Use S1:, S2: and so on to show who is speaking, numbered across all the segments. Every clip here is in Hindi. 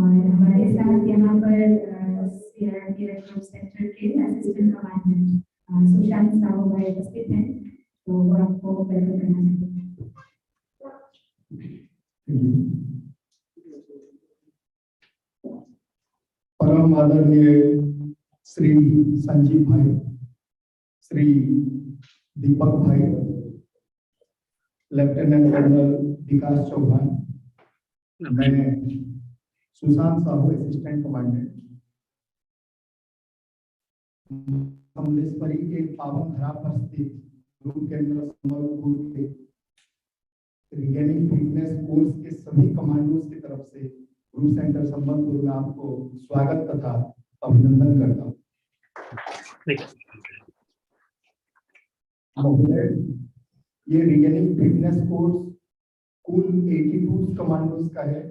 S1: और हमारे साथ यहाँ पर सीआरपीएफ सेक्टर के असिस्टेंट कमांडेंट सुशांत साहू भाई उपस्थित हैं, तो वो आपको वेलकम करना चाहते हैं।
S2: परम आदरणीय श्री संजीव भाई, श्री दीपक भाई, लेफ्टिनेंट कर्नल विकास चौहान, मैं सुशांत साहू असिस्टेंट कमांडेंट, कमलेश्वरी के पावन धरा पर स्थित ग्रुप केंद्र संबलपुर के रीगेनिंग फिटनेस कोर्स के सभी कमांडोज की तरफ से ग्रुप सेंटर संबलपुर में आपको स्वागत तथा अभिनंदन करता हूँ। ये रीगेनिंग फिटनेस कोर्स कुल 82 कमांडोज का है,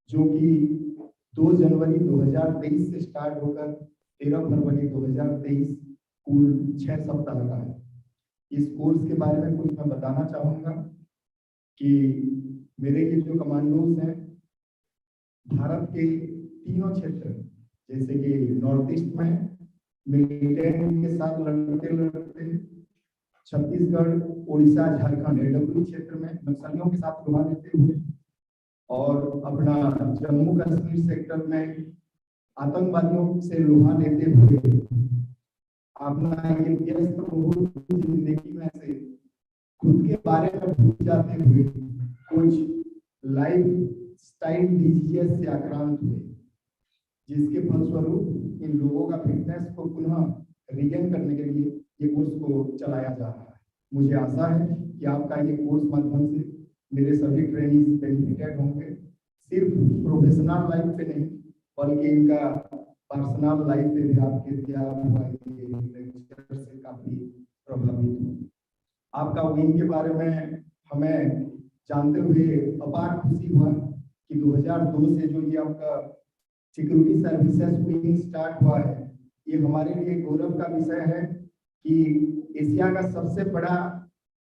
S2: जो कि 2 जनवरी 2023 से स्टार्ट होकर 13 फरवरी 2023 कुल 6 सप्ताह का है। इस कोर्स के बारे में कुछ मैं बताना चाहूँगा कि मेरे ये जो कमांडोज हैं भारत के तीनों क्षेत्र, जैसे कि नॉर्थ ईस्ट में मिलिटेंट के साथ लड़ते छत्तीसगढ़, उड़ीसा, झारखंड एडब्ल्यू क्षेत्र में नक्सलियों के साथ लुहा लेते हुए, और अपना जम्मू कश्मीर सेक्टर में आतंकवादियों से लोहा लेते हुए अपना ये व्यस्त जिंदगी में से खुद के बारे में भूल जाते हुए कुछ लाइफ स्टाइल डिजीज से आक्रांत हुए, जिसके फलस्वरूप इन लोगों का फिटनेस को पुनः रिगेन करने के लिए ये कोर्स को चलाया जा रहा है। मुझे आशा है कि आपका ये कोर्स माध्यम से मेरे सभी ट्रेनिंग बेनिफिटेड होंगे, सिर्फ प्रोफेशनल लाइफ पे नहीं बल्कि इनका पर्सनल लाइफ पे भी आपके दिया हुआ लेक्चर से काफी प्रभावित हूँ। आपका विंग के बारे में हमें जानते हुए अपार खुशी हुआ कि 2002 से जो ये आपका सिक्योरिटी सर्विसेज विंग स्टार्ट हुआ है, ये हमारे लिए गौरव का विषय है कि एशिया का सबसे बड़ा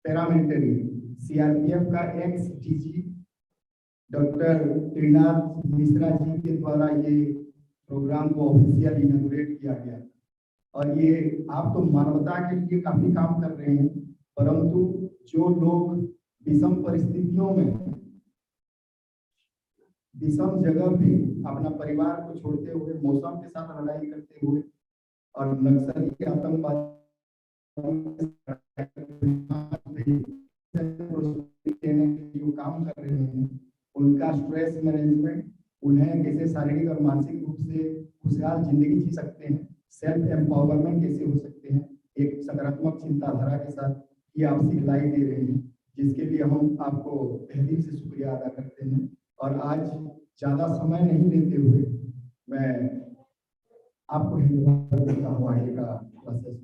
S2: पैरामिलिट्री सीआरपीएफ का ex DG doctor Trinath Mishra ji के द्वारा ये प्रोग्राम को ऑफिशियल इनॉग्रेट किया गया। और ये आप तो मानवता के लिए काफी काम कर रहे हैं, परंतु जो लोग विषम परिस्थितियों में विषम जगह पे अपना परिवार को छोड़ते हुए, मौसम के साथ लड़ाई करते हुए और नक्सली आतंकवादी जो काम कर रहे हैं, उनका स्ट्रेस मैनेजमेंट, उन्हें कैसे शारीरिक और मानसिक रूप से खुशहाल जिंदगी जी सकते हैं, सेल्फ एम्पावरमेंट कैसे हो सकते हैं, एक सकारात्मक चिंताधारा के साथ ये आप सिखलाई दे रहे हैं, जिसके लिए हम आपको तहे दिल से शुक्रिया अदा करते हैं। और आज ज्यादा समय नहीं लेते हुए मैं आपको धन्यवाद देता हूँ आगे का process.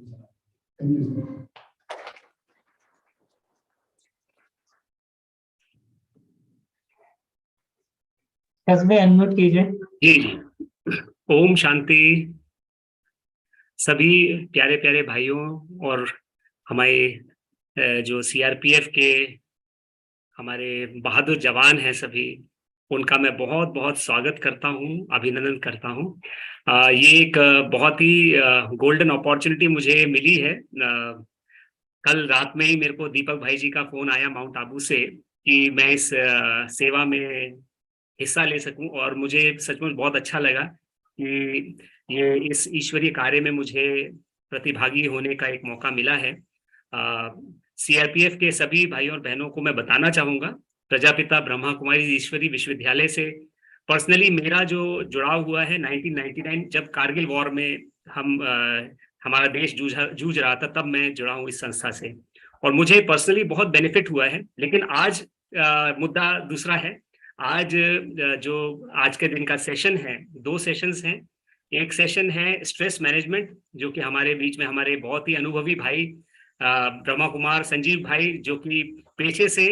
S2: Thank you sir.
S3: Unmute कीजिए।
S4: जी, ओम शांति। सभी प्यारे प्यारे भाइयों और हमारे जो सीआरपीएफ के हमारे बहादुर जवान हैं, सभी उनका मैं बहुत बहुत स्वागत करता हूँ, अभिनंदन करता हूँ। ये एक बहुत ही गोल्डन अपॉर्चुनिटी मुझे मिली है। कल रात में ही मेरे को दीपक भाई जी का फोन आया माउंट आबू से कि मैं इस सेवा में हिस्सा ले सकूं, और मुझे सचमुच बहुत अच्छा लगा कि ये इस ईश्वरीय कार्य में मुझे प्रतिभागी होने का एक मौका मिला है। सीआरपीएफ के सभी भाइयों और बहनों को मैं बताना चाहूँगा, प्रजापिता ब्रह्मा कुमारी ईश्वरी विश्वविद्यालय से पर्सनली मेरा जो जुड़ाव हुआ है 1999, जब कारगिल वॉर में हमारा देश जूझ रहा था, तब मैं जुड़ा हूँ इस संस्था से, और मुझे पर्सनली बहुत बेनिफिट हुआ है। लेकिन आज मुद्दा दूसरा है। आज जो आज के दिन का सेशन है, 2 सेशंस हैं। एक सेशन है स्ट्रेस मैनेजमेंट, जो कि हमारे बीच में हमारे बहुत ही अनुभवी भाई ब्रह्मा कुमार संजीव भाई, जो कि पेशे से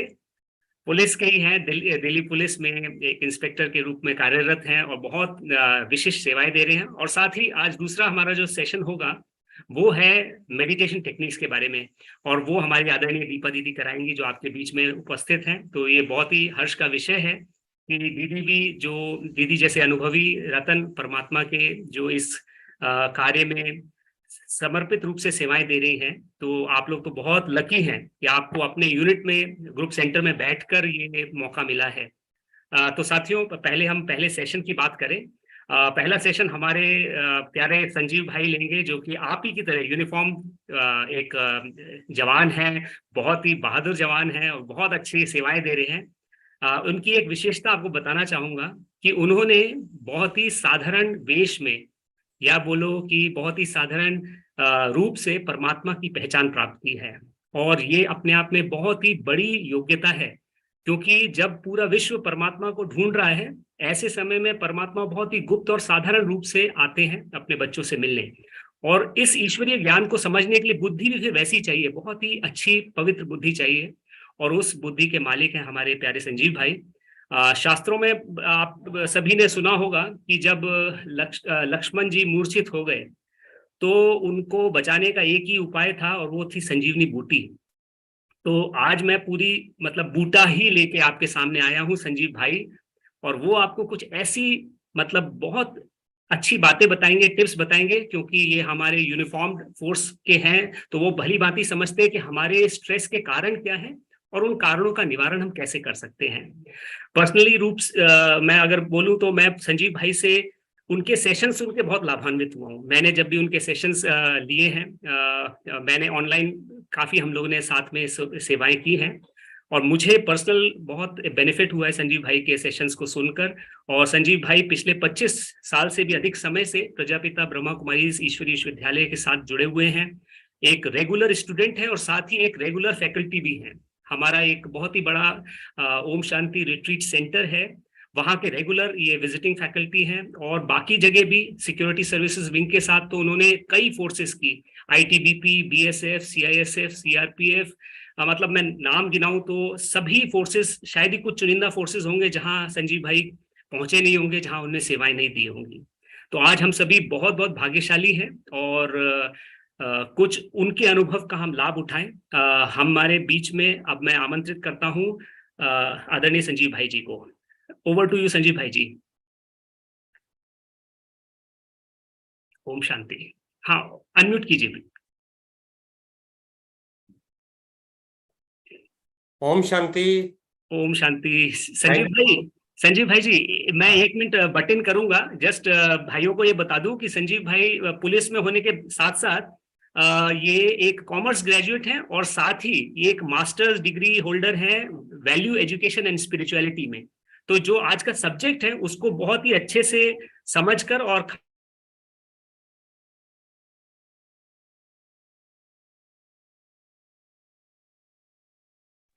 S4: पुलिस के ही हैं, दिल्ली पुलिस में एक इंस्पेक्टर के रूप में कार्यरत हैं और बहुत विशिष्ट सेवाएं दे रहे हैं। और साथ ही आज दूसरा हमारा जो सेशन होगा वो है मेडिटेशन टेक्निक्स के बारे में, और वो हमारी आदरणीय दीपा दीदी कराएंगी, जो आपके बीच में उपस्थित हैं। तो ये बहुत ही हर्ष का विषय है कि दीदी भी जो दीदी जैसे अनुभवी रतन परमात्मा के जो इस कार्य में समर्पित रूप से सेवाएं दे रही हैं, तो आप लोग तो बहुत लकी हैं कि आपको अपने यूनिट में ग्रुप सेंटर में बैठकर ये मौका मिला है। तो साथियों, पहले हम पहले सेशन की बात करें। पहला सेशन हमारे प्यारे संजीव भाई लेंगे, जो कि आप ही की तरह यूनिफॉर्म एक जवान है, बहुत ही बहादुर जवान है और बहुत अच्छी सेवाएं दे रहे हैं। उनकी एक विशेषता आपको बताना चाहूंगा कि उन्होंने बहुत ही साधारण वेश में, या बोलो कि बहुत ही साधारण रूप से परमात्मा की पहचान प्राप्त की है। और ये अपने आप में बहुत ही बड़ी योग्यता है, क्योंकि जब पूरा विश्व परमात्मा को ढूंढ रहा है, ऐसे समय में परमात्मा बहुत ही गुप्त और साधारण रूप से आते हैं अपने बच्चों से मिलने। और इस ईश्वरीय ज्ञान को समझने के लिए बुद्धि भी फिर वैसी चाहिए, बहुत ही अच्छी पवित्र बुद्धि चाहिए। और उस बुद्धि के मालिक हैं हमारे प्यारे संजीव भाई। शास्त्रों में आप सभी ने सुना होगा कि जब लक्ष्मण जी मूर्छित हो गए, तो उनको बचाने का एक ही उपाय था, और वो थी संजीवनी बूटी। तो आज मैं पूरी मतलब बूटा ही लेके आपके सामने आया हूँ संजीव भाई, और वो आपको कुछ ऐसी मतलब बहुत अच्छी बातें बताएंगे, टिप्स बताएंगे, क्योंकि ये हमारे यूनिफॉर्म फोर्स के हैं, तो वो भली भांति समझते हैं कि हमारे स्ट्रेस के कारण क्या है और उन कारणों का निवारण हम कैसे कर सकते हैं। पर्सनली रूप मैं अगर बोलूं तो मैं संजीव भाई से उनके सेशन सुन के बहुत लाभान्वित हुआ हूँ। मैंने जब भी उनके सेशंस लिए हैं, मैंने ऑनलाइन काफी हम लोगों ने साथ में सेवाएं की हैं, और मुझे पर्सनल बहुत बेनिफिट हुआ है संजीव भाई के सेशंस को सुनकर। और संजीव भाई पिछले 25 साल से भी अधिक समय से प्रजापिता ब्रह्मा कुमारी ईश्वरीय विश्वविद्यालय के साथ जुड़े हुए हैं, एक रेगुलर स्टूडेंट है और साथ ही एक रेगुलर फैकल्टी भी है। हमारा एक बहुत ही बड़ा ओम शांति रिट्रीट सेंटर है, वहाँ के रेगुलर ये विजिटिंग फैकल्टी हैं, और बाकी जगह भी सिक्योरिटी सर्विसेज विंग के साथ तो उन्होंने कई फोर्सेस की, आईटीबीपी, बीएसएफ, सीआईएसएफ, सीआरपीएफ, मतलब मैं नाम गिनाऊं तो सभी फोर्सेस, शायद ही कुछ चुनिंदा फोर्सेस होंगे जहां संजीव भाई पहुंचे नहीं होंगे, जहां उन्हें सेवाएं नहीं दी होंगी। तो आज हम सभी बहुत बहुत भाग्यशाली हैं, और कुछ उनके अनुभव का हम लाभ उठाएं। हमारे बीच में अब मैं आमंत्रित करता हूं आदरणीय संजीव भाई जी को। ओवर टू यू संजीव भाई जी। ओम शांति। हाँ, अनम्यूट कीजिए।
S5: ओम शांति।
S4: ओम शांति। संजीव भाई जी, मैं 1 मिनट बटन करूंगा। जस्ट भाइयों को ये बता दूं कि संजीव भाई पुलिस में होने के साथ साथ ये एक कॉमर्स ग्रेजुएट हैं, और साथ ही ये एक मास्टर्स डिग्री होल्डर हैं वैल्यू एजुकेशन एंड स्पिरिचुअलिटी में। तो जो आज का सब्जेक्ट है उसको बहुत ही अच्छे से समझकर और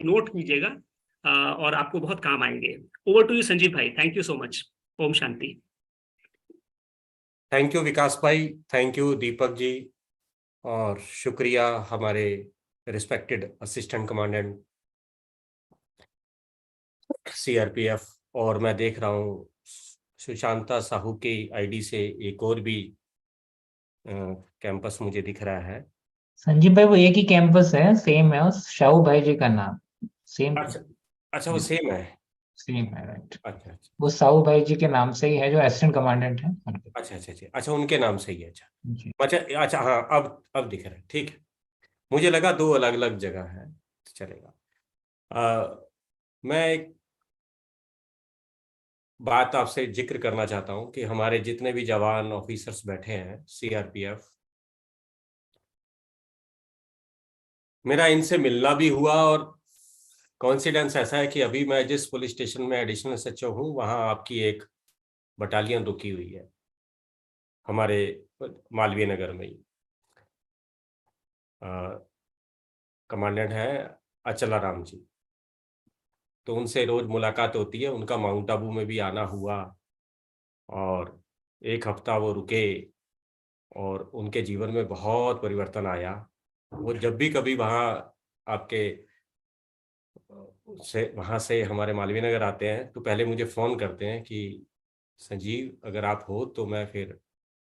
S4: नोट कीजिएगा, और आपको बहुत काम आएंगे। ओवर टू यू संजीव भाई, थैंक यू सो मच। ओम शांति।
S5: थैंक यू विकास भाई, थैंक यू दीपक जी, और शुक्रिया हमारे रिस्पेक्टेड असिस्टेंट कमांडेंट सीआरपीएफ। और मैं देख रहा हूँ सुशांता साहू की आईडी से एक और भी कैंपस मुझे दिख रहा है।
S3: संजीव भाई वो एक ही कैंपस है, सेम है, उस शाहू भाई जी का नाम सेम।
S5: अच्छा वो सेम है।
S3: सेम है, राइट।
S5: अच्छा,
S3: वो साहू भाई जी के नाम से ही है, जो असिस्टेंट कमांडेंट है।
S5: अच्छा उनके नाम से ही है।
S3: जी।
S5: अच्छा हाँ, अब दिख रहा है, ठीक है। मुझे लगा 2 अलग अलग जगह है, चलेगा। मैं एक बात आपसे जिक्र करना चाहता हूं कि हमारे जितने भी जवान ऑफिसर्स बैठे हैं सीआरपीएफ, मेरा इनसे मिलना भी हुआ, और कॉन्सिडेंस ऐसा है कि अभी मैं जिस पुलिस स्टेशन में एडिशनल एसएचओ हूँ, वहाँ आपकी एक बटालियन रुकी हुई है हमारे मालवीय नगर में ही। कमांडेंट है अचला राम जी, तो उनसे रोज मुलाकात होती है। उनका माउंट आबू में भी आना हुआ, और 1 हफ्ता वो रुके, और उनके जीवन में बहुत परिवर्तन आया। वो जब भी कभी वहाँ से हमारे मालवीय नगर आते हैं, तो पहले मुझे फ़ोन करते हैं कि संजीव अगर आप हो तो मैं फिर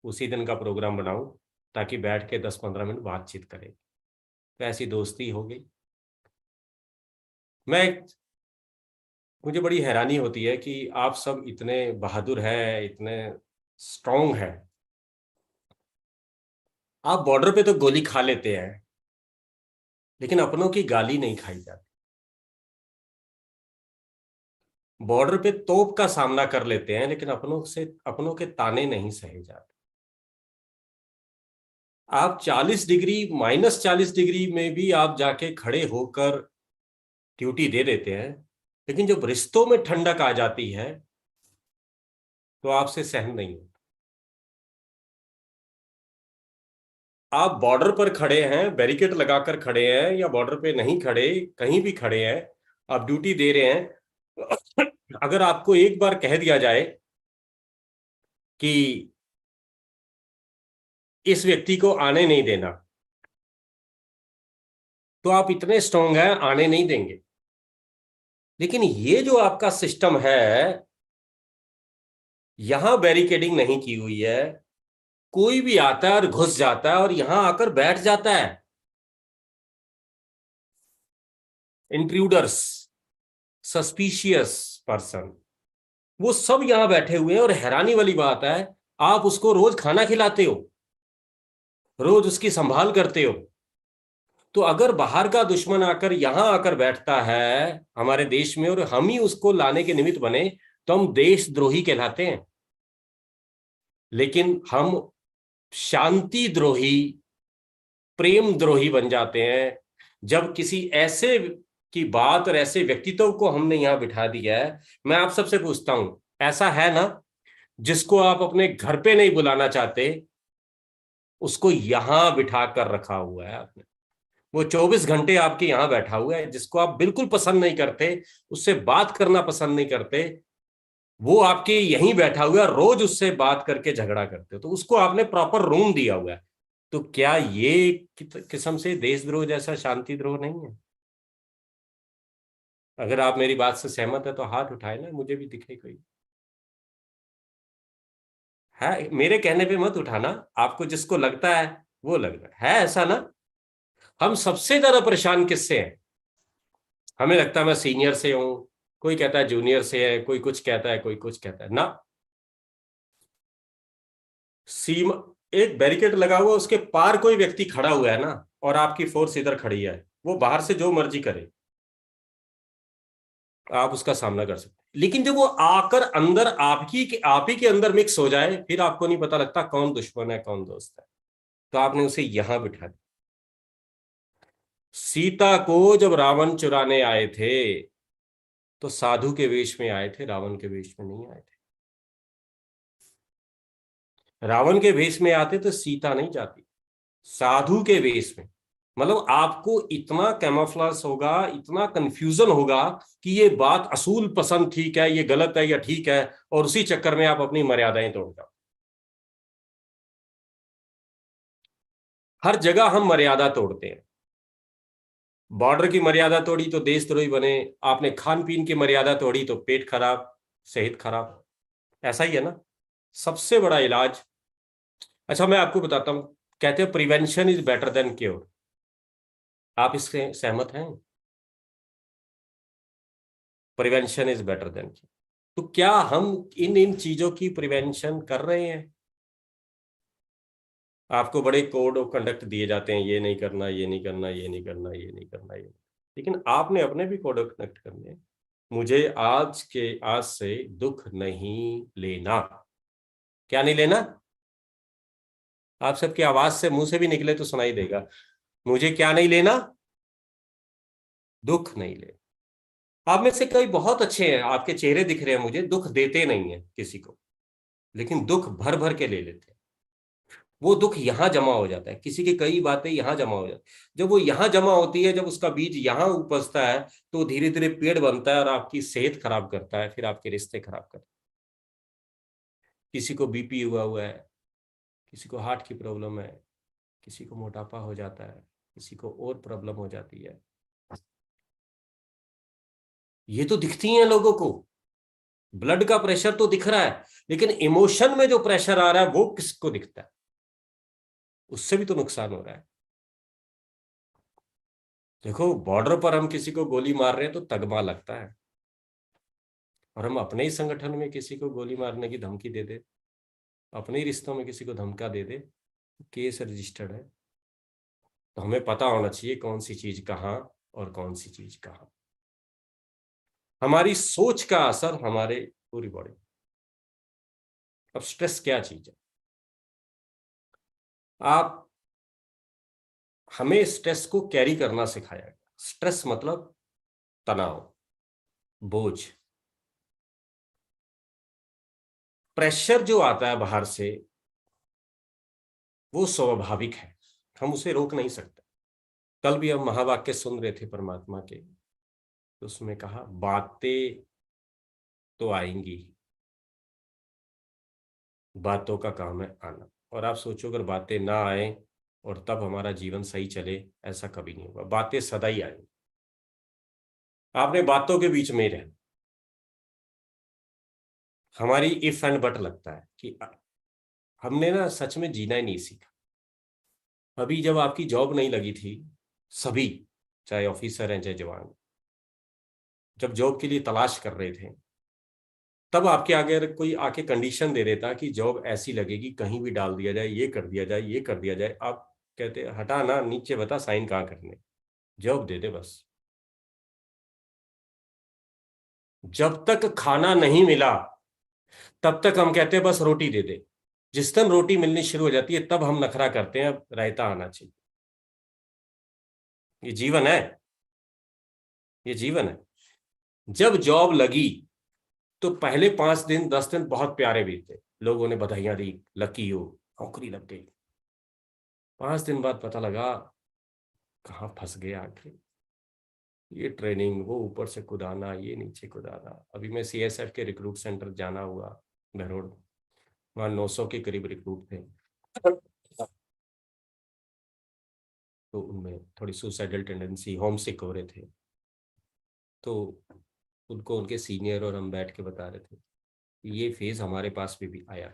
S5: उसी दिन का प्रोग्राम बनाऊं, ताकि बैठ के 10-15 मिनट बातचीत करें। तो ऐसी दोस्ती हो गई। मैं मुझे बड़ी हैरानी होती है कि आप सब इतने बहादुर हैं, इतने स्ट्रांग हैं, आप बॉर्डर पे तो गोली खा लेते हैं, लेकिन अपनों की गाली नहीं खाई जाती। बॉर्डर पे तोप का सामना कर लेते हैं, लेकिन अपनों के ताने नहीं सहे जाते। आप 40 डिग्री, -40 डिग्री में भी आप जाके खड़े होकर ड्यूटी दे देते हैं, लेकिन जब रिश्तों में ठंडक आ जाती है तो आपसे सहन नहीं होता। आप बॉर्डर पर खड़े हैं, बैरिकेड लगाकर खड़े हैं, या बॉर्डर पे नहीं खड़े, कहीं भी खड़े हैं, आप ड्यूटी दे रहे हैं, अगर आपको एक बार कह दिया जाए कि इस व्यक्ति को आने नहीं देना, तो आप इतने स्ट्रांग हैं, आने नहीं देंगे। लेकिन ये जो आपका सिस्टम है, यहां बैरिकेडिंग नहीं की हुई है, कोई भी आता है और घुस जाता है और यहां आकर बैठ जाता है। इंट्रूडर्स, सस्पिशियस पर्सन, वो सब यहां बैठे हुए हैं। और हैरानी वाली बात है, आप उसको रोज खाना खिलाते हो, रोज उसकी संभाल करते हो। तो अगर बाहर का दुश्मन आकर यहां आकर बैठता है हमारे देश में और हम ही उसको लाने के निमित्त बने, तो हम देशद्रोही कहलाते हैं। लेकिन हम शांति द्रोही, प्रेम द्रोही बन जाते हैं जब किसी ऐसे की बात और ऐसे व्यक्तित्व को हमने यहां बिठा दिया है। मैं आप सबसे पूछता हूं, ऐसा है ना जिसको आप अपने घर पे नहीं बुलाना चाहते, उसको यहां बिठा कर रखा हुआ है आपने। वो 24 घंटे आपके यहां बैठा हुआ है, जिसको आप बिल्कुल पसंद नहीं करते, उससे बात करना पसंद नहीं करते, वो आपके यहीं बैठा हुआ है, रोज उससे बात करके झगड़ा करते हो, तो उसको आपने प्रॉपर रूम दिया हुआ है। तो क्या ये किस्म से देशद्रोह जैसा शांति द्रोह नहीं है? अगर आप मेरी बात से सहमत है तो हाथ उठाए ना, मुझे भी दिखे कोई। है, मेरे कहने पे मत उठाना, आपको जिसको लगता है वो लग रहा है ऐसा ना। हम सबसे ज्यादा परेशान किससे हैं? हमें लगता है मैं सीनियर से हूं, कोई कहता है जूनियर से है, कोई कुछ कहता है, कोई कुछ कहता है ना। सीमा, एक बैरिकेड लगा हुआ, उसके पार कोई व्यक्ति खड़ा हुआ है ना, और आपकी फोर्स इधर खड़ी है, वो बाहर से जो मर्जी करे, आप उसका सामना कर सकते हैं। लेकिन जब वो आकर अंदर आप ही के अंदर मिक्स हो जाए, फिर आपको नहीं पता लगता कौन दुश्मन है कौन दोस्त है। तो आपने उसे यहां बिठा दिया। सीता को जब रावण चुराने आए थे तो साधु के वेश में आए थे, रावण के वेश में नहीं आए थे। रावण के वेश में आते तो सीता नहीं जाती, साधु के वेश में। मतलब आपको इतना कैमोफ्लेज होगा, इतना कंफ्यूजन होगा कि ये बात असूल पसंद ठीक है, ये गलत है या ठीक है, और उसी चक्कर में आप अपनी मर्यादाएं तोड़ जाओ। हर जगह हम मर्यादा तोड़ते हैं। बॉर्डर की मर्यादा तोड़ी तो देशद्रोही बने, आपने खान पीन की मर्यादा तोड़ी तो पेट खराब, सेहत खराब। ऐसा ही है ना सबसे बड़ा इलाज। अच्छा, मैं आपको बताता हूं, कहते हैं prevention is better than cure. आप इससे सहमत हैं? Prevention is better than cure. तो क्या हम इन इन चीजों की प्रिवेंशन कर रहे हैं? आपको बड़े कोड ऑफ कंडक्ट दिए जाते हैं, ये नहीं करना, ये नहीं करना, ये नहीं करना, ये नहीं करना, ये नहीं। लेकिन आपने अपने भी कोड ऑफ कंडक्ट करने हैं। मुझे आज से दुख नहीं लेना। क्या नहीं लेना? आप सबकी आवाज से, मुंह से भी निकले तो सुनाई देगा। मुझे क्या नहीं लेना? दुख नहीं लेना। आप में से कई बहुत अच्छे हैं, आपके चेहरे दिख रहे हैं मुझे, दुख देते नहीं है किसी को, लेकिन दुख भर भर के ले लेते हैं। वो दुख यहां जमा हो जाता है, किसी की कई बातें यहां जमा हो जाती है। जब वो यहां जमा होती है, जब उसका बीज यहां उपजता है, तो धीरे धीरे पेड़ बनता है और आपकी सेहत खराब करता है, फिर आपके रिश्ते खराब करता है। किसी को बीपी हुआ है, किसी को हार्ट की प्रॉब्लम है, किसी को मोटापा हो जाता है, किसी को और प्रॉब्लम हो जाती है। ये तो दिखती हैं लोगों को, ब्लड का प्रेशर तो दिख रहा है, लेकिन इमोशन में जो प्रेशर आ रहा है वो किसको दिखता है? उससे भी तो नुकसान हो रहा है। देखो, बॉर्डर पर हम किसी को गोली मार रहे हैं तो तगमा लगता है, और हम अपने ही संगठन में किसी को गोली मारने की धमकी दे दे, अपने ही रिश्तों में किसी को धमका दे दे, केस रजिस्टर्ड है। तो हमें पता होना चाहिए कौन सी चीज कहाँ और कौन सी चीज कहाँ। हमारी सोच का असर हमारे पूरी बॉडी। अब स्ट्रेस क्या चीज है? आप हमें स्ट्रेस को कैरी करना सिखाया गया। स्ट्रेस मतलब तनाव, बोझ, प्रेशर जो आता है बाहर से, वो स्वाभाविक है, हम उसे रोक नहीं सकते। कल भी हम महावाक्य सुन रहे थे परमात्मा के, तो उसमें कहा बातें तो आएंगी, बातों का काम है आना। और आप सोचो अगर बातें ना आए और तब हमारा जीवन सही चले, ऐसा कभी नहीं होगा। बातें सदा ही आएंगी, आपने बातों के बीच में ही रहना। हमारी इफ एंड बट लगता है कि हमने ना सच में जीना ही नहीं सीखा। अभी जब आपकी जॉब नहीं लगी थी, सभी चाहे ऑफिसर हैं चाहे जवान, जब जॉब के लिए तलाश कर रहे थे, तब आपके आगे अगर कोई आके कंडीशन दे देता कि जॉब ऐसी लगेगी, कहीं भी डाल दिया जाए, ये कर दिया जाए, ये कर दिया जाए, आप कहते हटा ना, नीचे बता साइन कहाँ करने, जॉब दे दे बस। जब तक खाना नहीं मिला तब तक हम कहते हैं बस रोटी दे दे। जिस दिन रोटी मिलनी शुरू हो जाती है तब हम नखरा करते हैं अब रायता आना चाहिए। ये जीवन है, ये जीवन है। जब जॉब लगी तो पहले 5 दिन 10 दिन बहुत प्यारे बीते, लोगों ने बधाइयां दी, लकी हो नौकरी लग गई। 5 दिन बाद पता लगा कहाँ फंस गए आखिर, ये ट्रेनिंग, वो ऊपर से कुदाना, ये नीचे कुदाना। अभी मैं CSF के रिक्रूट सेंटर जाना हुआ बहरोड, वहाँ 900 के करीब रिक्रूट थे। तो उनमें थोड़ी सुसाइडल टेंडेंसी, होम सिक हो रहे थे। तो उनको उनके सीनियर और हम बैठ के बता रहे थे ये फेज हमारे पास भी आया।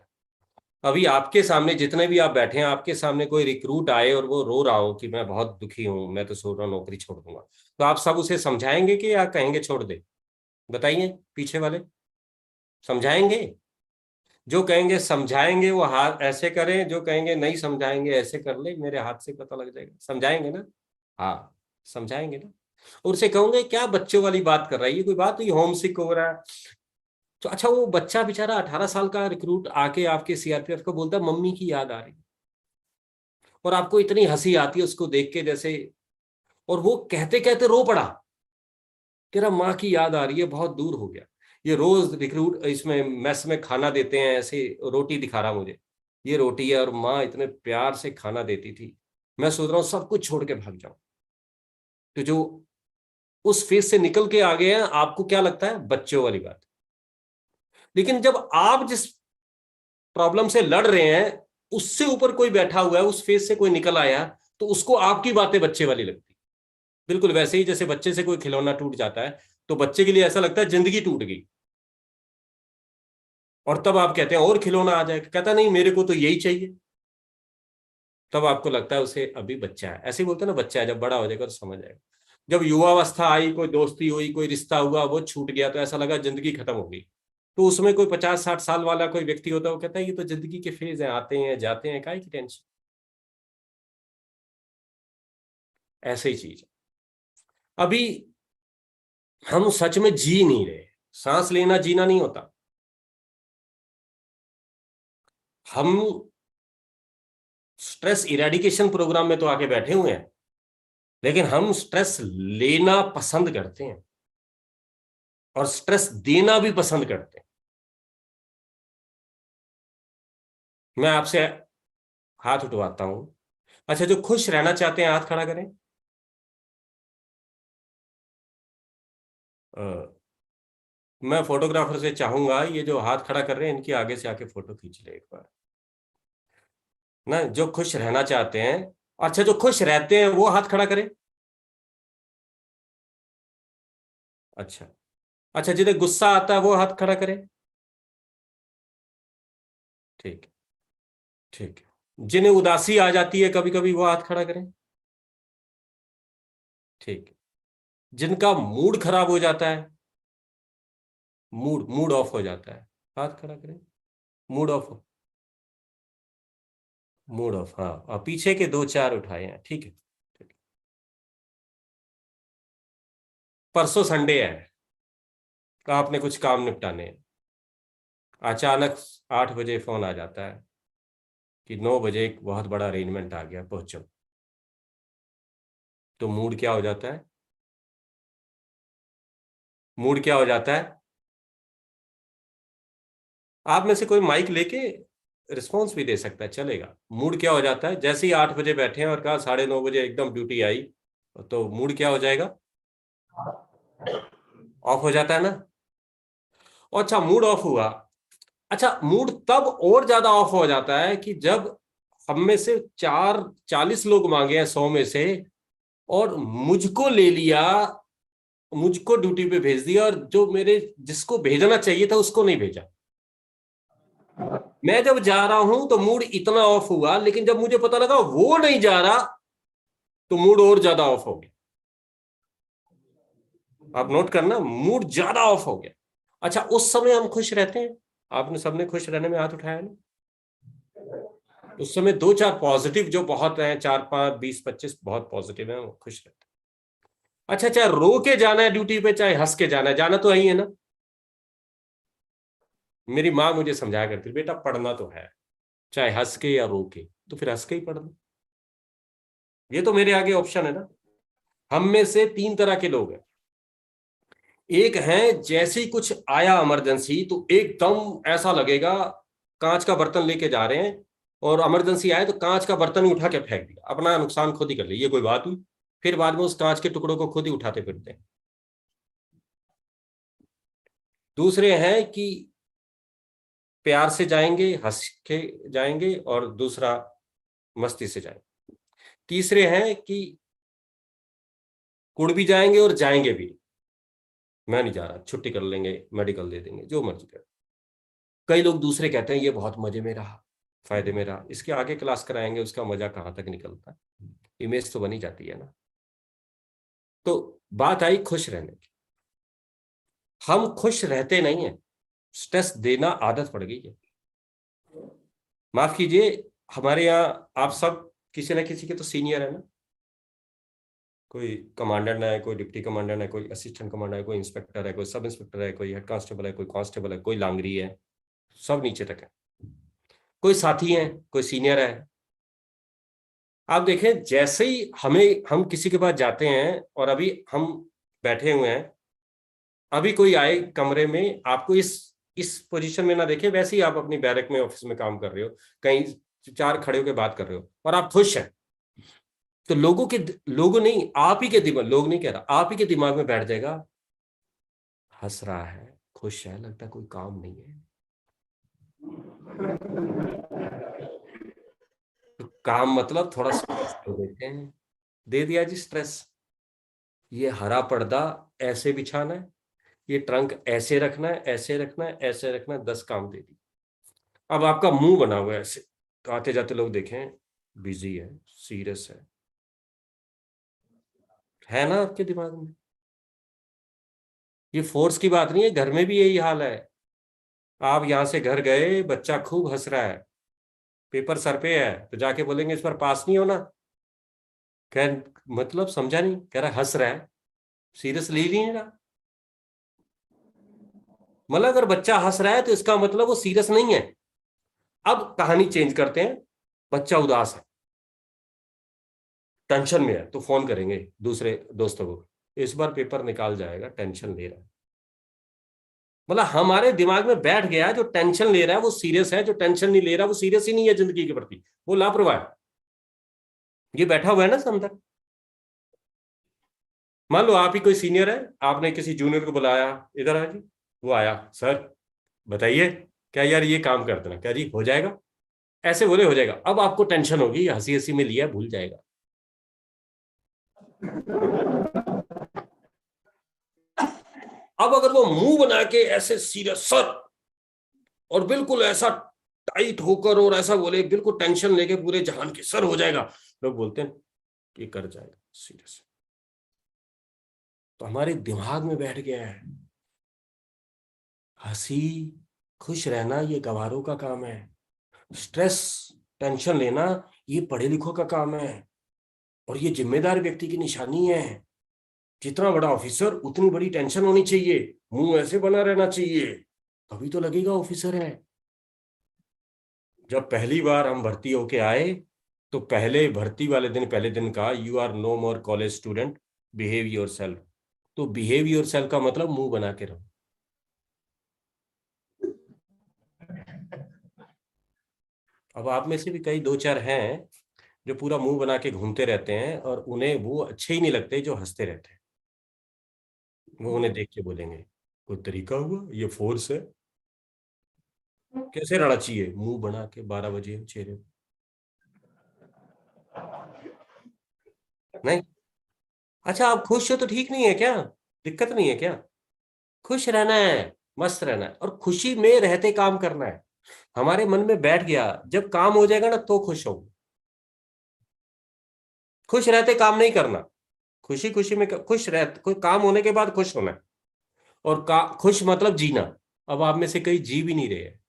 S5: अभी आपके सामने जितने भी आप बैठे हैं, आपके सामने कोई रिक्रूट आए और वो रो रहा हो कि मैं बहुत दुखी हूं, मैं तो सोच रहा हूं नौकरी छोड़ दूंगा, तो आप सब उसे समझाएंगे कि या कहेंगे छोड़ दे? बताइए पीछे वाले, समझाएंगे? जो कहेंगे समझाएंगे वो हाथ ऐसे करें, जो कहेंगे नहीं समझाएंगे ऐसे कर ले, मेरे हाथ से पता लग जाएगा। समझाएंगे ना? हाँ समझाएंगे ना। और उसे कहूंगे क्या बच्चों वाली बात कर रहा है, ये कोई बात नहीं, होम सिक हो रहा है। तो अच्छा वो बच्चा बेचारा 18 साल का रिक्रूट आके आपके CRPF को बोलता है मम्मी की याद आ रही, और आपको इतनी हंसी आती है उसको देख के जैसे, और वो कहते कहते रो पड़ा कि रहा माँ की याद आ रही है, बहुत दूर हो गया। ये रोज रिक्रूट इसमें मेस में खाना देते हैं, ऐसे रोटी दिखा रहा मुझे, ये रोटी है और माँ इतने प्यार से खाना देती थी, मैं सोच रहा हूँ सब कुछ छोड़ के भाग जाऊं। तो जो उस फेज से निकल के आ गए हैं, आपको क्या लगता है बच्चों वाली बात। लेकिन जब आप जिस प्रॉब्लम से लड़ रहे हैं उससे ऊपर कोई बैठा हुआ है, उस फेज से कोई निकल आया, तो उसको आपकी बातें बच्चे वाली लगती। बिल्कुल वैसे ही जैसे बच्चे से कोई खिलौना टूट जाता है तो बच्चे के लिए ऐसा लगता है जिंदगी टूट गई, और तब आप कहते हैं और खिलौना आ जाएगा, कहता नहीं मेरे को तो यही चाहिए। तब आपको लगता है उसे अभी बच्चा है। ऐसे ही बोलते हैं ना बच्चा है, जब बड़ा हो जाएगा तो समझ आएगा। जब युवावस्था आई, कोई दोस्ती हुई, कोई रिश्ता हुआ, वो छूट गया तो ऐसा लगा जिंदगी खत्म हो गई। तो उसमें कोई 50-60 साल वाला कोई व्यक्ति होता है, वो कहता है ये तो जिंदगी के फेज हैं, आते हैं जाते हैं, काहे की टेंशन। ऐसे ही चीज है। अभी हम सच में जी नहीं रहे। सांस लेना जीना नहीं होता। हम स्ट्रेस इरेडिकेशन प्रोग्राम में तो आके बैठे हुए हैं, लेकिन हम स्ट्रेस लेना पसंद करते हैं और स्ट्रेस देना भी पसंद करते हैं। मैं आपसे हाथ उठवाता हूं। अच्छा जो खुश रहना चाहते हैं हाथ खड़ा करें। मैं फोटोग्राफर से चाहूंगा ये जो हाथ खड़ा कर रहे हैं इनकी आगे से आके फोटो खींच ले एक बार ना, जो खुश रहना चाहते हैं। अच्छा जो खुश रहते हैं वो हाथ खड़ा करें। अच्छा अच्छा, जिन्हें गुस्सा आता है वो हाथ खड़ा करें। ठीक है ठीक है। जिन्हें उदासी आ जाती है कभी कभी वो हाथ खड़ा करें। ठीक है। जिनका मूड खराब हो जाता है मूड मूड ऑफ हो जाता है, हाथ खड़ा करें, मूड ऑफ, मूड ऑफ, हाँ, और पीछे के 2-4 उठाए हैं, ठीक है। परसों संडे है, तो आपने कुछ काम निपटाने हैं, अचानक 8 बजे फोन आ जाता है कि 9 बजे एक बहुत बड़ा अरेंजमेंट आ गया, पहुंचो। तो मूड क्या हो जाता है, मूड क्या हो जाता है? आप में से कोई माइक लेके रिस्पॉन्स भी दे सकता है, चलेगा। मूड क्या हो जाता है? जैसे ही 8 बजे बैठे हैं और कहा 9:30 बजे एकदम ड्यूटी आई, तो मूड क्या हो जाएगा? ऑफ हो जाता है ना। अच्छा, मूड ऑफ हुआ। अच्छा, मूड तब और ज्यादा ऑफ हो जाता है कि जब हम में से 40 लोग मांगे हैं 100 में से, और मुझको ले लिया, मुझको ड्यूटी पे भेज दिया, और जो मेरे जिसको भेजना चाहिए था उसको नहीं भेजा। मैं जब जा रहा हूं तो मूड इतना ऑफ हुआ, लेकिन जब मुझे पता लगा वो नहीं जा रहा तो मूड और ज्यादा ऑफ हो गया। आप नोट करना, मूड ज्यादा ऑफ हो गया। अच्छा, उस समय हम खुश रहते हैं? आपने सबने खुश रहने में हाथ उठाया ना? उस समय 2-4 पॉजिटिव जो बहुत हैं, 4-5 20-25 बहुत पॉजिटिव हैं, वो खुश रहते हैं। अच्छा, चाहे रो के जाना है ड्यूटी पे, चाहे हंस के जाना है, जाना तो यही है ना। मेरी माँ मुझे समझाया करती, बेटा पढ़ना तो है, चाहे हंस के या रो के, तो फिर हंस के ही पढ़ना। ये तो मेरे आगे ऑप्शन है ना। हम में से 3 तरह के लोग हैं। एक है, जैसे ही कुछ आया इमरजेंसी तो एकदम ऐसा लगेगा कांच का बर्तन लेके जा रहे हैं, और इमरजेंसी आए तो कांच का बर्तन ही उठा के फेंक दिया, अपना नुकसान खुद ही कर लिया, ये कोई बात हुई? फिर बाद में उस कांच के टुकड़ों को खुद ही उठाते फिरते हैं। दूसरे हैं कि प्यार से जाएंगे, हंस के जाएंगे, और दूसरा मस्ती से जाएंगे। तीसरे हैं कि कुड़ भी जाएंगे और जाएंगे भी, मैं नहीं जा रहा, छुट्टी कर लेंगे, मेडिकल दे देंगे, जो मर्जी कर। कई लोग दूसरे कहते हैं ये बहुत मजे में रहा, फायदे में रहा, इसके आगे क्लास कराएंगे उसका मजा कहाँ तक निकलता है, इमेज तो बनी जाती है ना। तो बात आई खुश रहने की। हम खुश रहते नहीं है, स्ट्रेस देना आदत पड़ गई है। माफ कीजिए, हमारे यहाँ आप सब किसी ना किसी के तो सीनियर है ना। कोई कमांडेंट है, कोई डिप्टी कमांडेंट है, कोई असिस्टेंट कमांडर है, कोई इंस्पेक्टर है, कोई सब इंस्पेक्टर है, कोई हेड कांस्टेबल है, कोई कांस्टेबल है, कोई लांगरी है, सब नीचे तक है। कोई साथी है, कोई सीनियर है। आप देखें, जैसे ही हम किसी के पास जाते हैं, और अभी हम बैठे हुए हैं, अभी कोई आए कमरे में, आपको इस पोजीशन में ना देखे, वैसे ही आप अपनी बैरक में, ऑफिस में काम कर रहे हो, कहीं 4 खड़े होकर बात कर रहे हो और आप खुश हैं, तो लोगों नहीं, आप ही के दिमाग, लोग नहीं कह रहा, आप ही के दिमाग में बैठ जाएगा, हंस रहा है, खुश है, लगता है कोई काम नहीं है। तो काम मतलब थोड़ा स्ट्रेस दे देते हैं, दे दिया जी स्ट्रेस। ये हरा पर्दा ऐसे बिछाना है, ये ट्रंक ऐसे रखना है, ऐसे रखना है, ऐसे रखना है, 10 काम दे दी। अब आपका मुंह बना हुआ है ऐसे, तो आते जाते लोग देखें बिजी है, सीरियस है ना आपके दिमाग में। ये फोर्स की बात नहीं है, घर में भी यही हाल है। आप यहां से घर गए, बच्चा खूब हंस रहा है, पेपर सर पे है, तो जाके बोलेंगे इस पर पास नहीं होना। कह मतलब समझा नहीं, कह रहा हंस रहा है, सीरियस ले नहीं रहा। मतलब अगर बच्चा हंस रहा है तो इसका मतलब वो सीरियस नहीं है। अब कहानी चेंज करते हैं, बच्चा उदास है, टेंशन में है, तो फोन करेंगे दूसरे दोस्तों को, इस बार पेपर निकाल जाएगा, टेंशन ले रहा है। मतलब हमारे दिमाग में बैठ गया, जो टेंशन ले रहा है वो सीरियस है, जो टेंशन नहीं ले रहा वो सीरियस ही नहीं है जिंदगी के प्रति, वो लापरवाह है। ये बैठा हुआ है ना अंदर। मान लो आप ही कोई सीनियर है, आपने किसी जूनियर को बुलाया, इधर आ जी, वो आया, सर बताइए, क्या यार ये काम कर देना, क्या जी हो जाएगा, ऐसे बोले हो जाएगा। अब आपको टेंशन होगी, हंसी हंसी में लिया, भूल जाएगा। अब अगर वो मुंह बना के ऐसे सीरियस सर, और बिल्कुल ऐसा टाइट होकर और ऐसा बोले, बिल्कुल टेंशन लेके पूरे जहान के सर हो जाएगा, लोग बोलते हैं कि कर जाएगा सीरियस। तो हमारे दिमाग में बैठ गया है हंसी खुश रहना ये गंवारों का काम है, स्ट्रेस टेंशन लेना ये पढ़े लिखों का काम है, और ये जिम्मेदार व्यक्ति की निशानी है। जितना बड़ा ऑफिसर उतनी बड़ी टेंशन होनी चाहिए, मुंह ऐसे बना रहना चाहिए, तभी तो लगेगा ऑफिसर है। जब पहली बार हम भर्ती होके आए तो पहले भर्ती वाले दिन, पहले दिन कहा you are no more college student, behave yourself. तो बिहेव योर सेल्फ का मतलब मुंह बना के रहो। अब आप में से भी कई दो चार हैं जो पूरा मुंह बना के घूमते रहते हैं और उन्हें वो अच्छे ही नहीं लगते जो हंसते रहते हैं। वो उन्हें देख के बोलेंगे कोई तरीका हुआ, ये फोर्स है, कैसे रहना चाहिए मुंह बना के 12 बजे चेहरे पे। नहीं, अच्छा आप खुश हो तो ठीक नहीं है क्या, दिक्कत नहीं है क्या? खुश रहना है, मस्त रहना है, और खुशी में रहते काम करना है। हमारे मन में बैठ गया जब काम हो जाएगा ना तो खुश होंगे, खुश रहते काम नहीं करना। खुशी खुशी में खुश रह, कोई काम होने के बाद खुश होना है, और खुश मतलब जीना। अब आप में से कई जी भी नहीं रहे हैं।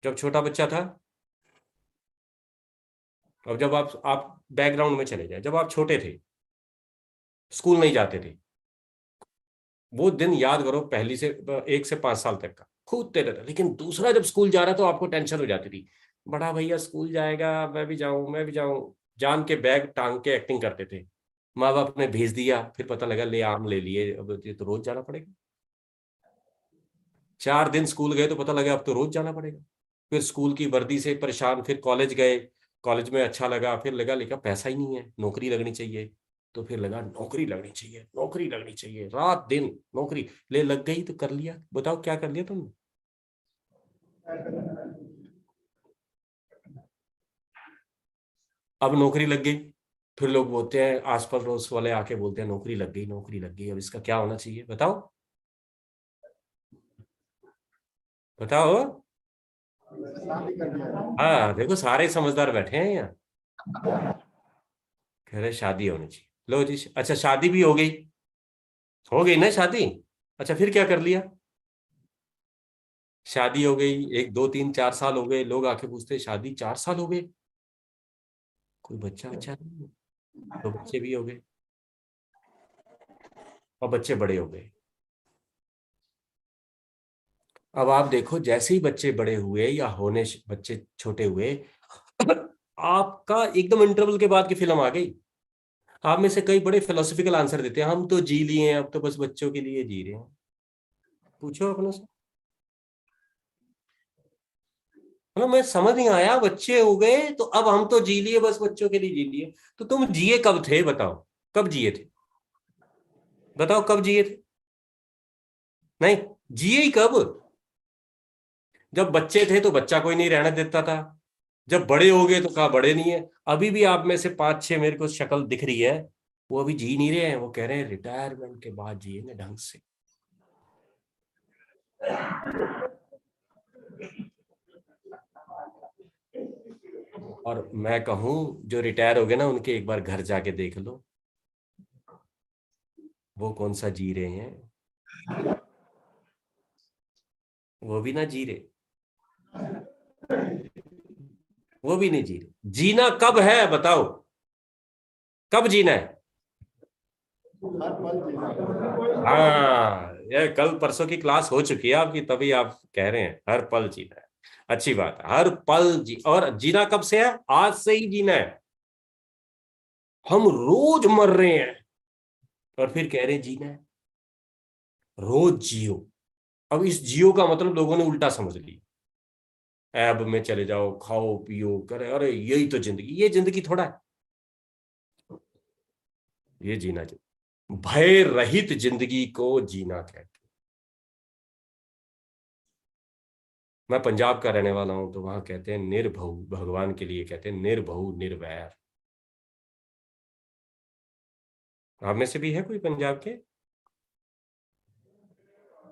S5: जब छोटा बच्चा था, अब जब आप बैकग्राउंड में चले जाए, जब आप छोटे थे, स्कूल नहीं जाते थे, वो दिन याद करो, पहली से 1 से 5 साल तक का कूदते रहते, लेकिन दूसरा जब स्कूल जा रहा तो आपको टेंशन हो जाती थी, बड़ा भैया स्कूल जाएगा, मैं भी जाऊं, मैं भी जाऊं, जान के बैग टांग के एक्टिंग करते थे। माँ बाप ने भेज दिया, फिर पता लगा ले आम ले लिए, अब ये तो रोज जाना पड़ेगा। 4 दिन स्कूल गए तो पता लगा अब तो रोज जाना पड़ेगा। फिर स्कूल की वर्दी से परेशान, फिर कॉलेज गए, कॉलेज में अच्छा लगा, फिर लगा लेकिन पैसा ही नहीं है, नौकरी लगनी चाहिए, तो फिर लगा नौकरी लगनी चाहिए, नौकरी लगनी चाहिए, रात दिन नौकरी ले लग गई तो कर लिया। बताओ क्या कर लिया तुमने? अब नौकरी लग गई, फिर लोग बोलते हैं, आस पड़ोस वाले आके बोलते हैं नौकरी लग गई, नौकरी लग गई, अब इसका क्या होना चाहिए बताओ, बताओ।
S2: शादी कर दिया।
S5: हाँ देखो सारे समझदार बैठे हैं यहाँ, कह रहे शादी होनी चाहिए। लो जी, अच्छा शादी भी हो गई, हो गई ना शादी। अच्छा फिर क्या कर लिया? शादी हो गई, 1 2 3 4 साल हो गए, लोग आके पूछते शादी 4 साल हो गए, कोई बच्चा अच्छा नहीं है। तो बच्चे भी हो गए, और बच्चे बड़े हो गए। अब आप देखो जैसे ही बच्चे बड़े हुए या बच्चे छोटे हुए, आपका एकदम इंटरवल के बाद की फिल्म आ गई। आप में से कई बड़े फिलोसफिकल आंसर देते हैं, हम तो जी लिए हैं, अब तो बस बच्चों के लिए जी रहे हैं। पूछो अपनों से, मतलब मैं समझ नहीं आया, बच्चे हो गए तो अब हम तो जी लिए, बस बच्चों के लिए जी लिए। तो तुम जिए कब थे बताओ, कब जिए थे? बताओ कब जिए थे? नहीं, जिए ही कब? जब बच्चे थे तो बच्चा कोई नहीं रहने देता था, जब बड़े हो गए तो कहा बड़े नहीं है। अभी भी आप में से 5 6 मेरे को शक्ल दिख रही है, वो अभी जी नहीं रहे हैं, वो कह रहे हैं रिटायरमेंट के बाद जिएंगे ढंग से। और मैं कहूं जो रिटायर हो गए ना, उनके एक बार घर जाके देख लो, वो कौन सा जी रहे हैं, वो भी ना जी रहे, वो भी नहीं जी रहे। जीना कब है बताओ, कब जीना है?
S2: हर पल जीना।
S5: हाँ, ये कल परसों की क्लास हो चुकी है आपकी, तभी आप कह रहे हैं हर पल जीना है। अच्छी बात है, हर पल और जीना कब से है? आज से ही जीना है। हम रोज मर रहे हैं और फिर कह रहे हैं जीना है, रोज जियो। अब इस जियो का मतलब लोगों ने उल्टा समझ लिया, ऐब में चले जाओ, खाओ पियो करे, अरे यही तो जिंदगी, ये जिंदगी थोड़ा है, ये जीना चाहिए। भय रहित जिंदगी को जीना कहते हैं। मैं पंजाब का रहने वाला हूं, तो वहां कहते हैं निर्भउ, भगवान के लिए कहते हैं निर्भउ निर्वैर। आप में से भी है कोई पंजाब के?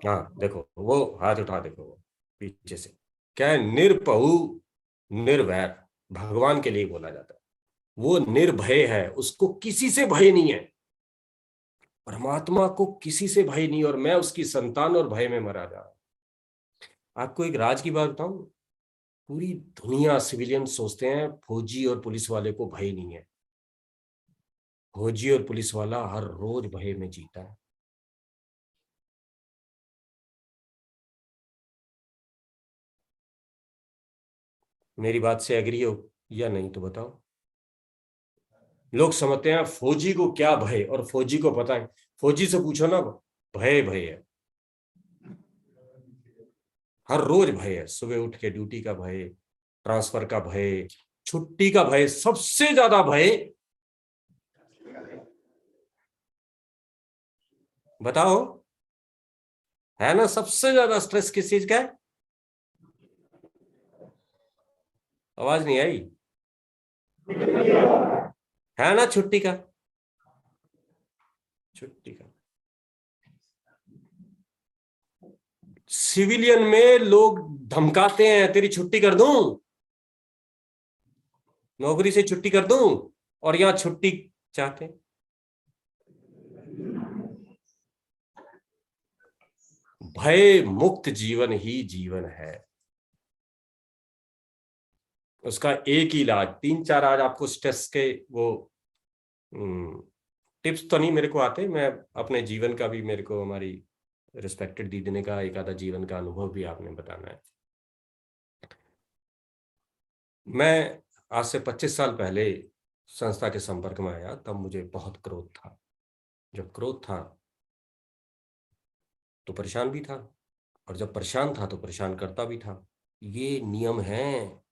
S5: हाँ देखो वो हाथ उठा, देखो वो पीछे से, क्या है? निर्भउ निर्वैर, भगवान के लिए बोला जाता है। वो निर्भय है, उसको किसी से भय नहीं है, परमात्मा को किसी से भय नहीं, और मैं उसकी संतान और भय में मरा जा रहा हूं। आपको एक राज की बात बताऊं, पूरी दुनिया सिविलियन सोचते हैं फौजी और पुलिस वाले को भय नहीं है। फौजी और पुलिस वाला हर रोज भय में जीता है। मेरी बात से एग्री हो या नहीं तो बताओ। लोग समझते हैं फौजी को क्या भय, और फौजी को पता है, फौजी से पूछो ना, भय भय है, हर रोज भय है। सुबह उठ के ड्यूटी का भय, ट्रांसफर का भय, छुट्टी का भय, सबसे ज्यादा भय बताओ है ना? सबसे ज्यादा स्ट्रेस किस चीज का है? आवाज नहीं आई, है ना? छुट्टी का, छुट्टी का। सिविलियन में लोग धमकाते हैं तेरी छुट्टी कर दूं, नौकरी से छुट्टी कर दूं, और यहां छुट्टी चाहते हैं। भय मुक्त जीवन ही जीवन है। उसका एक ही इलाज, 3-4 आज आपको स्ट्रेस के वो टिप्स तो नहीं मेरे को आते, मैं अपने जीवन का भी, मेरे को हमारी रिस्पेक्टेड दीदी ने कहा एक आधा जीवन का अनुभव भी आपने बताना है। मैं आज से 25 साल पहले संस्था के संपर्क में आया, तब मुझे बहुत क्रोध था। जब क्रोध था तो परेशान भी था, और जब परेशान था तो परेशान करता भी था। ये नियम है।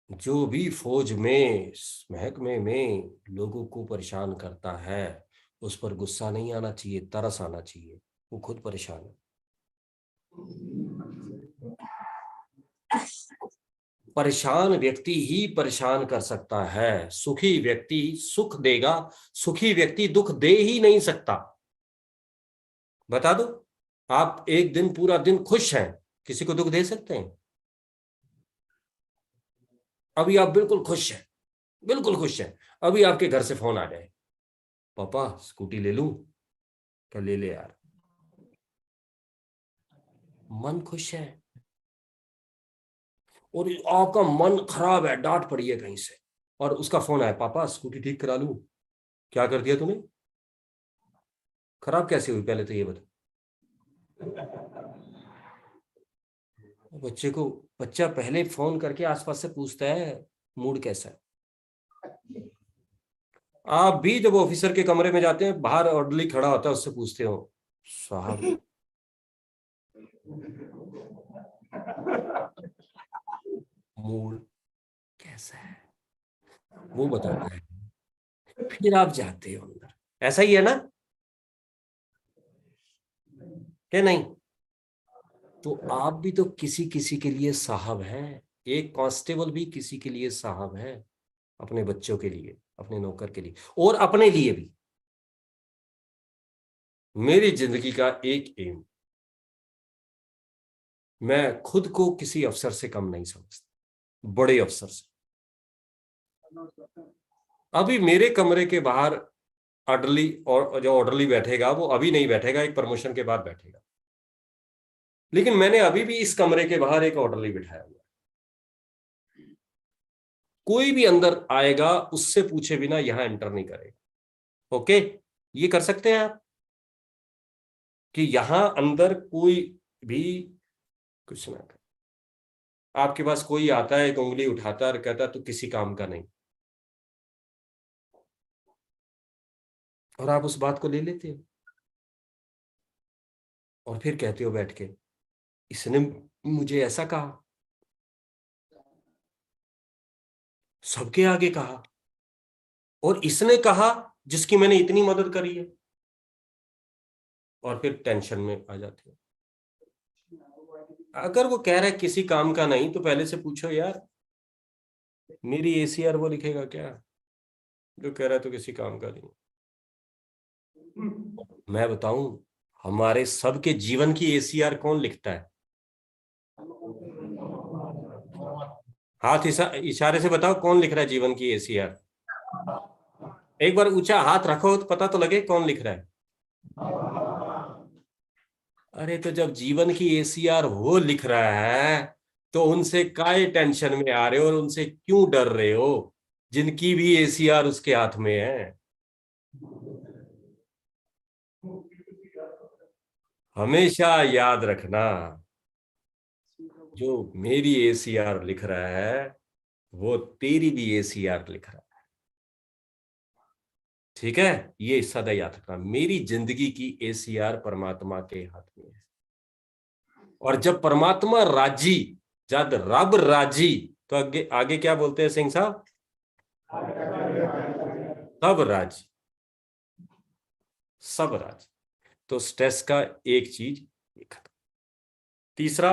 S5: जो भी फौज में, महकमे में लोगों को परेशान करता है, उस पर गुस्सा नहीं आना चाहिए, तरस आना चाहिए। वो खुद परेशान है। परेशान व्यक्ति ही परेशान कर सकता है। सुखी व्यक्ति सुख देगा, सुखी व्यक्ति दुख दे ही नहीं सकता। बता दो, आप एक दिन पूरा दिन खुश हैं, किसी को दुख दे सकते हैं? अभी आप बिल्कुल खुश हैं, बिल्कुल खुश हैं, अभी आपके घर से फोन आ जाए, पापा स्कूटी ले लूं क्या? ले ले यार। मन खुश है, और आपका मन खराब है, डांट पड़ी है कहीं से, और उसका फोन आया, पापा स्कूटी ठीक करा लूं। क्या कर दिया तूने? खराब कैसे हुई पहले तो ये बता। बच्चे को, बच्चा पहले फोन करके आसपास से पूछता है मूड कैसा है। आप भी जब ऑफिसर के कमरे में जाते हैं, बाहर ऑर्डरली खड़ा होता है, उससे पूछते हो साहब मूड कैसा है, वो बताता है, फिर आप जाते हो अंदर। ऐसा ही है ना, क्या नहीं? तो आप भी तो किसी किसी के लिए साहब हैं। एक कांस्टेबल भी किसी के लिए साहब है, अपने बच्चों के लिए, अपने नौकर के लिए, और अपने लिए भी। मेरी जिंदगी का एक एम, मैं खुद को किसी अफसर से कम नहीं समझता, बड़े अफसर से। अभी मेरे कमरे के बाहर ऑर्डरली, और जो ऑर्डरली बैठेगा वो अभी नहीं बैठेगा, एक प्रमोशन के बाद बैठेगा। लेकिन मैंने अभी भी इस कमरे के बाहर एक ऑर्डरली बिठाया हुआ। कोई भी अंदर आएगा उससे पूछे बिना यहां एंटर नहीं करेगा। ओके, ये कर सकते हैं आप कि यहां अंदर कोई भी कुछ ना करे। आपके पास कोई आता है, एक उंगली उठाता है और कहता है तू किसी काम का नहीं, और आप उस बात को ले लेते हो, और फिर कहते हो बैठ के इसने मुझे ऐसा कहा, सबके आगे कहा, और इसने कहा जिसकी मैंने इतनी मदद करी है, और फिर टेंशन में आ जाते हो। अगर वो कह रहा है किसी काम का नहीं, तो पहले से पूछो यार मेरी एसीआर वो लिखेगा क्या जो कह रहा है तो किसी काम का नहीं। मैं बताऊं, हमारे सबके जीवन की एसीआर कौन लिखता है? हाथ इशारे से बताओ कौन लिख रहा है जीवन की एसीआर। एक बार ऊंचा हाथ रखो तो पता तो लगे कौन लिख रहा है। अरे तो जब जीवन की एसीआर वो लिख रहा है तो उनसे काहे टेंशन में आ रहे हो और उनसे क्यों डर रहे हो जिनकी भी एसीआर उसके हाथ में है। हमेशा याद रखना, जो मेरी एसीआर लिख रहा है वो तेरी भी एसीआर लिख रहा है। ठीक है, ये सदा याद रखना, मेरी जिंदगी की एसीआर परमात्मा के हाथ में है। और जब परमात्मा राजी, जब रब राजी, तो आगे आगे क्या बोलते हैं सिंह साहब? सब राजी, सब राजी। तो स्ट्रेस का एक चीज खत्म। तीसरा,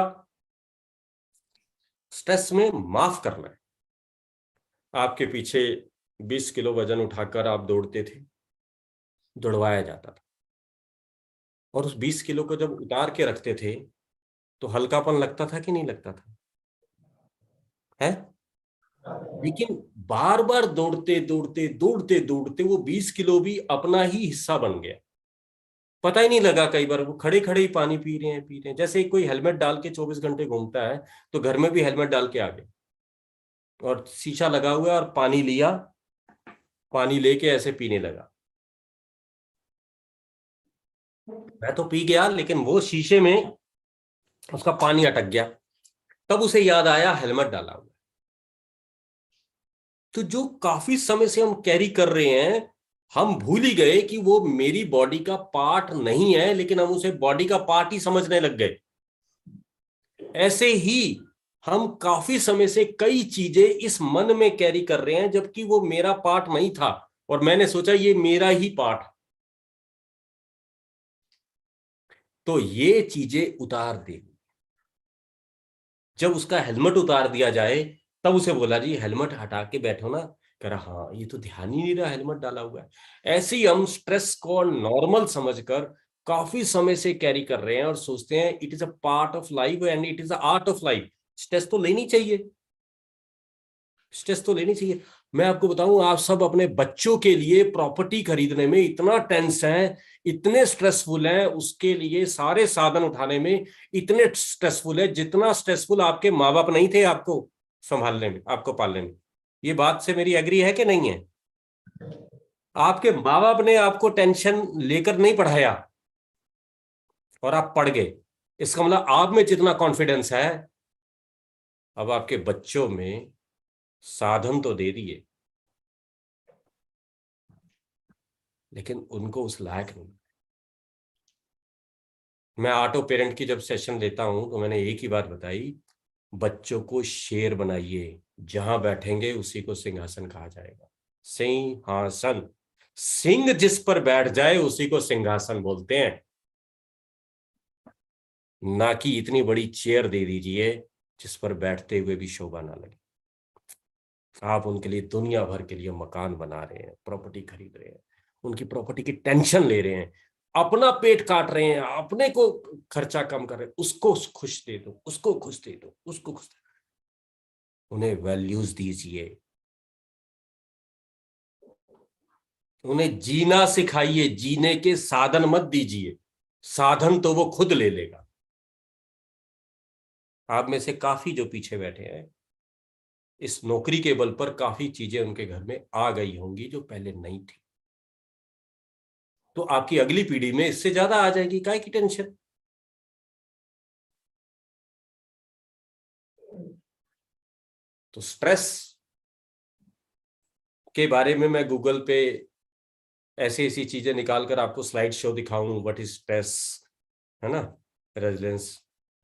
S5: स्ट्रेस में माफ करना है। आपके पीछे 20 किलो वजन उठाकर आप दौड़ते थे, दौड़वाया जाता था, और उस 20 किलो को जब उतार के रखते थे तो हल्कापन लगता था कि नहीं लगता था? है? लेकिन बार बार दौड़ते दौड़ते दौड़ते दौड़ते वो 20 किलो भी अपना ही हिस्सा बन गया। पता ही नहीं लगा, कई बार वो खड़े खड़े ही पानी पी रहे हैं। जैसे कोई हेलमेट डाल के 24 घंटे घूमता है, तो घर में भी हेलमेट डाल के आ गए और शीशा लगा हुआ है और पानी लिया, पानी लेके ऐसे पीने लगा। मैं तो पी गया, लेकिन वो शीशे में उसका पानी अटक गया, तब उसे याद आया हेलमेट डाला हुआ। तो जो काफी समय से हम कैरी कर रहे हैं, हम भूल ही गए कि वो मेरी बॉडी का पार्ट नहीं है, लेकिन हम उसे बॉडी का पार्ट ही समझने लग गए। ऐसे ही हम काफी समय से कई चीजें इस मन में कैरी कर रहे हैं, जबकि वो मेरा पार्ट नहीं था, और मैंने सोचा ये मेरा ही पार्ट। तो ये चीजें उतार दे। जब उसका हेलमेट उतार दिया जाए, तब उसे बोला जी हेलमेट हटा के बैठो ना। कह रहा हाँ, ये तो ध्यान ही नहीं रहा हेलमेट डाला हुआ है। ऐसे ही हम स्ट्रेस को नॉर्मल समझकर काफी समय से कैरी कर रहे हैं और सोचते हैं it is a part of life and it is a art of life. Stress तो लेनी चाहिए, स्ट्रेस तो लेनी चाहिए। मैं आपको बताऊं, आप सब अपने बच्चों के लिए प्रॉपर्टी खरीदने में इतना टेंस हैं, इतने स्ट्रेसफुल हैं, उसके लिए सारे साधन उठाने में इतने स्ट्रेसफुल है, जितना स्ट्रेसफुल आपके माँ बाप नहीं थे आपको संभालने में, आपको पालने में। ये बात से मेरी एग्री है कि नहीं है? आपके माँ बाप ने आपको टेंशन लेकर नहीं पढ़ाया और आप पढ़ गए। इसका मतलब आप में जितना कॉन्फिडेंस है, अब आपके बच्चों में साधन तो दे दिए, लेकिन उनको उस लायक नहीं। मैं ऑटो पेरेंट की जब सेशन लेता हूं तो मैंने एक ही बात बताई, बच्चों को शेर बनाइए, जहां बैठेंगे उसी को सिंहासन कहा जाएगा। सिंहासन, सिंह जिस पर बैठ जाए उसी को सिंहासन बोलते हैं, ना कि इतनी बड़ी चेयर दे दीजिए जिस पर बैठते हुए भी शोभा ना लगे। आप उनके लिए दुनिया भर के लिए मकान बना रहे हैं, प्रॉपर्टी खरीद रहे हैं, उनकी प्रॉपर्टी की टेंशन ले रहे हैं, अपना पेट काट रहे हैं, अपने को खर्चा कम कर रहे हैं, उसको खुश दे दो, उसको खुश दे दो, उसको खुश दे दो। उन्हें वैल्यूज दीजिए, उन्हें जीना सिखाइए, जीने के साधन मत दीजिए, साधन तो वो खुद ले लेगा। आप में से काफी जो पीछे बैठे हैं, इस नौकरी के बल पर काफी चीजें उनके घर में आ गई होंगी जो पहले नहीं थी। तो आपकी अगली पीढ़ी में इससे ज्यादा आ जाएगी, काहे की टेंशन? तो स्ट्रेस के बारे में मैं गूगल पे ऐसी ऐसी चीजें निकालकर आपको स्लाइड शो दिखाऊं, व्हाट इज स्ट्रेस, है ना, रेजिलियंस,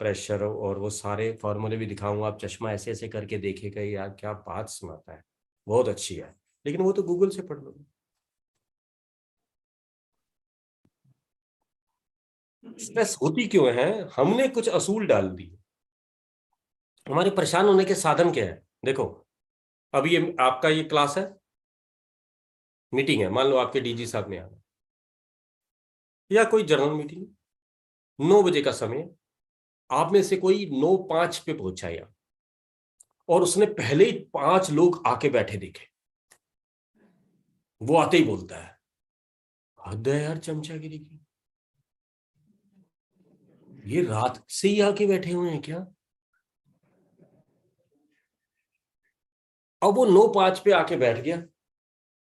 S5: प्रेशर, और वो सारे फॉर्मूले भी दिखाऊं। आप चश्मा ऐसे ऐसे करके देखेगा, यार क्या बात सुनाता है, बहुत अच्छी है, लेकिन वो तो गूगल से पढ़ लो। स्ट्रेस होती क्यों है? हमने कुछ असूल डाल दिए। हमारे परेशान होने के साधन क्या है? देखो, अब ये आपका ये क्लास है, मीटिंग है, मान लो आपके डीजी साहब ने आना, या कोई जनरल मीटिंग, 9 बजे का समय, आप में से कोई 9:05 पे पहुंचा यहाँ, और उसने पहले ही 5 लोग आके बैठे देखे, वो आते ही बोलता है हद है यार चमचागिरी की, ये रात से ही आके बैठे हुए हैं क्या? अब वो 9:05 पे आके बैठ गया,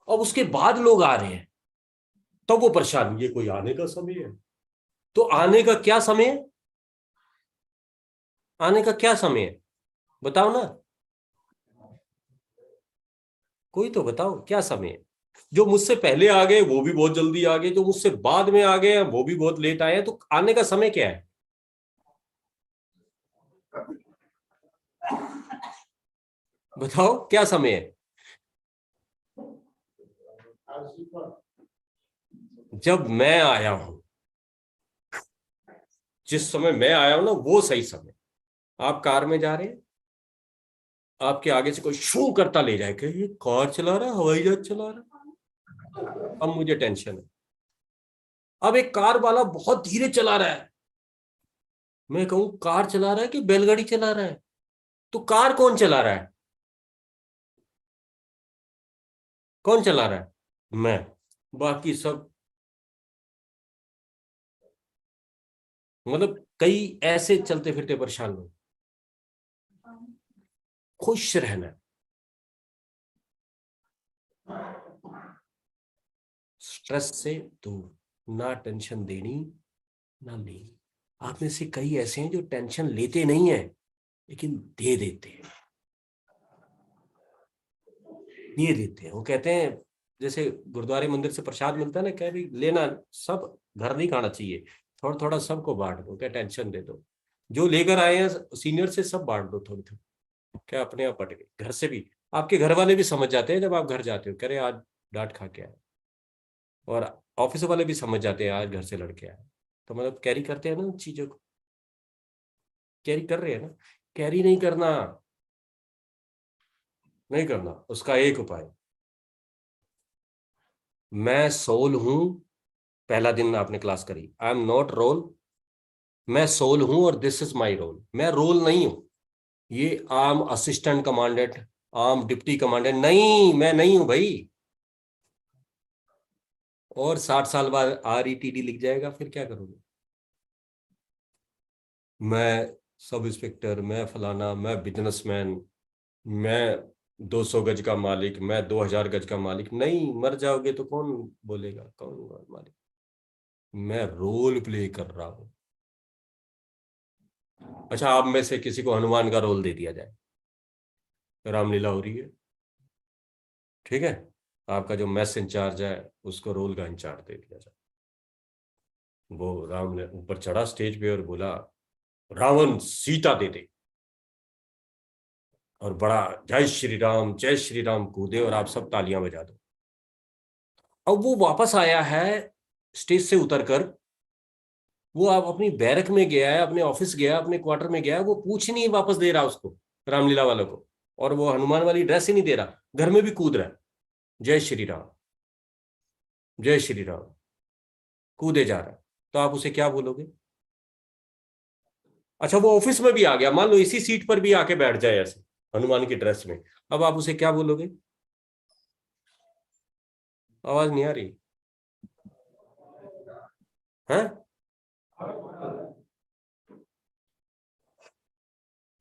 S5: अब उसके बाद लोग आ रहे हैं, तब वो परेशान, ये कोई आने का समय है? तो आने का क्या समय है? आने का क्या समय है बताओ ना, कोई तो बताओ क्या समय है? जो मुझसे पहले आ गए वो भी बहुत जल्दी आ गए, जो मुझसे बाद में आ गए हैं वो भी बहुत लेट आए हैं, तो आने का समय क्या है? बताओ क्या समय है? जब मैं आया हूं, जिस समय मैं आया हूं ना, वो सही समय। आप कार में जा रहे हैं, आपके आगे से कोई शू करता ले जाए कि ये कार चला रहा है, हवाई जहाज चला रहा है, अब मुझे टेंशन है। अब एक कार वाला बहुत धीरे चला रहा है, मैं कहूं कार चला रहा है कि बैलगाड़ी चला रहा है? तो कार कौन चला रहा है? कौन चला रहा है? मैं। बाकी सब, मतलब कई ऐसे चलते फिरते परेशान लोग। खुश रहना, स्ट्रेस से दूर, ना टेंशन देनी ना लेनी। आप में से कई ऐसे हैं जो टेंशन लेते नहीं है लेकिन दे देते हैं, दे देते हैं। वो कहते हैं, जैसे गुरुद्वारे मंदिर से प्रसाद मिलता है ना, क्या भी लेना, सब घर नहीं खाना चाहिए, थोड़ा थोड़ा सबको बांट दो, क्या टेंशन दे दो, जो लेकर आए हैं सीनियर से सब बांट दो थोड़ी थोड़ी, क्या अपने आप बट गए। घर से भी, आपके घर वाले भी समझ जाते हैं, जब आप घर जाते हो, कह रहे आज डांट खा के आए, और ऑफिस वाले भी समझ जाते हैं आज घर से लड़के आए, तो मतलब कैरी करते हैं ना उन चीजों को, कैरी कर रहे हैं ना। कैरी नहीं करना, नहीं करना, उसका एक उपाय, मैं सोल हूं। पहला दिन आपने क्लास करी, आई एम नॉट रोल, मैं सोल हूं और दिस इज माई रोल। मैं रोल नहीं हूं, ये आम असिस्टेंट कमांडेंट, आम डिप्टी कमांडेंट नहीं, मैं नहीं हूं भाई। और 60 साल बाद RETD लिख जाएगा, फिर क्या करोगे? मैं सब इंस्पेक्टर, मैं फलाना, मैं बिजनेसमैन, मैं 200 गज का मालिक, मैं 2000 गज का मालिक। नहीं, मर जाओगे तो कौन बोलेगा, कौन होगा मालिक? मैं रोल प्ले कर रहा हूं। अच्छा, आप में से किसी को हनुमान का रोल दे दिया जाए, रामलीला हो रही है, ठीक है, आपका जो मैस इंचार्ज है उसको रोल का इंचार्ज दे दिया जाए, वो राम ने ऊपर चढ़ा स्टेज पे और बोला रावण सीता दे दे, और बड़ा जय श्री राम कूदे और आप सब तालियां बजा दो। अब वो वापस आया है स्टेज से उतरकर, वो आप अपनी बैरक में गया है, अपने ऑफिस गया, अपने क्वार्टर में गया है, वो पूछ नहीं वापस दे रहा उसको, रामलीला वालों को, और वो हनुमान वाली ड्रेस ही नहीं दे रहा, घर में भी कूद रहा है जय श्री राम, जय श्री राम, कूदे जा रहा है। तो आप उसे क्या बोलोगे? अच्छा, वो ऑफिस में भी आ गया, मान लो इसी सीट पर भी आके बैठ जाए ऐसे हनुमान की ड्रेस में, अब आप उसे क्या बोलोगे? आवाज नहीं आ रही है?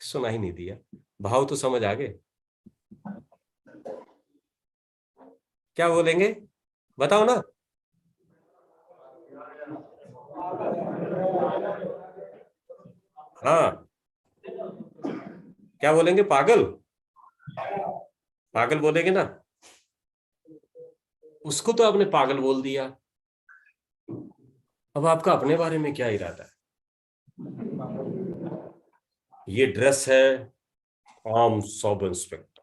S5: सुना ही नहीं दिया, भाव तो समझ आ गए, क्या बोलेंगे बताओ ना। हाँ, क्या बोलेंगे? पागल, पागल बोलेंगे ना। उसको तो आपने पागल बोल दिया, अब आपका अपने बारे में क्या इरादा है? ये ड्रेस है आम सब इंस्पेक्टर,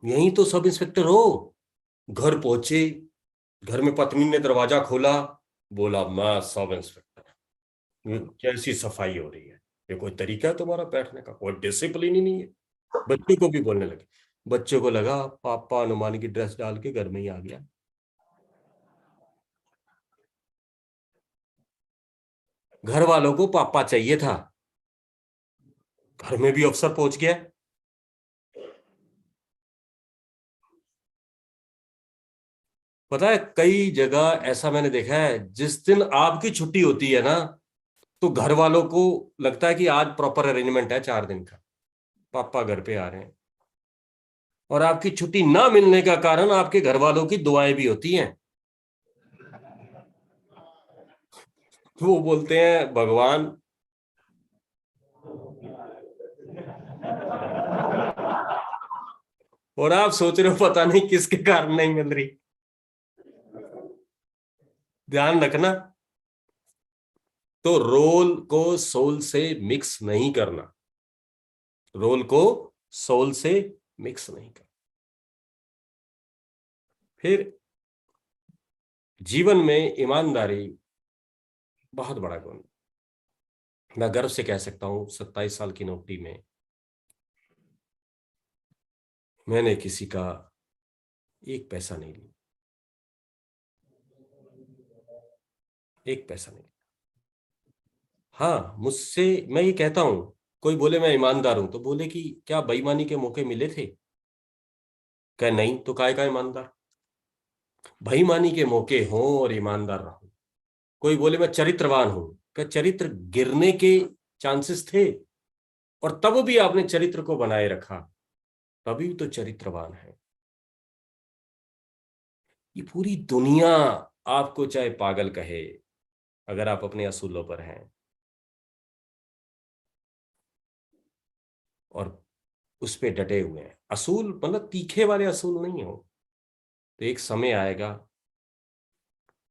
S5: यही तो सब इंस्पेक्टर हो। घर पहुंचे, घर में पत्नी ने दरवाजा खोला, बोला मैं सब इंस्पेक्टर। ये कैसी सफाई हो रही है, ये कोई तरीका है तुम्हारा बैठने का? कोई डिसिप्लिन ही नहीं है। बच्चों को भी बोलने लगे, बच्चों को लगा पापा हनुमान की ड्रेस डाल के घर में ही आ गया। घर वालों को पापा चाहिए था, घर में भी अफसर पहुंच गया। पता है, कई जगह ऐसा मैंने देखा है, जिस दिन आपकी छुट्टी होती है ना, तो घर वालों को लगता है कि आज प्रॉपर अरेंजमेंट है 4 दिन का, पापा घर पे आ रहे हैं, और आपकी छुट्टी ना मिलने का कारण आपके घर वालों की दुआएं भी होती हैं। वो बोलते हैं भगवान और आप सोच रहे हो पता नहीं किसके कारण नहीं मिल रही। ध्यान रखना, तो रोल को सोल से मिक्स नहीं करना, रोल को सोल से मिक्स नहीं करना। फिर जीवन में ईमानदारी बहुत बड़ा गुण। मैं गर्व से कह सकता हूं 27 साल की नौकरी में मैंने किसी का एक पैसा नहीं लिया, एक पैसा नहीं। हाँ, मुझसे मैं ये कहता हूं, कोई बोले मैं ईमानदार हूं तो बोले कि क्या बेईमानी के मौके मिले थे? कह नहीं, तो काय का ईमानदार? बेईमानी के मौके हों और ईमानदार रहूं। कोई बोले मैं चरित्रवान हूं, क्या चरित्र गिरने के चांसेस थे और तब भी आपने चरित्र को बनाए रखा, तभी तो चरित्रवान है। ये पूरी दुनिया आपको चाहे पागल कहे, अगर आप अपने असूलों पर हैं और उस पे डटे हुए हैं, असूल मतलब तीखे वाले असूल नहीं हो, तो एक समय आएगा,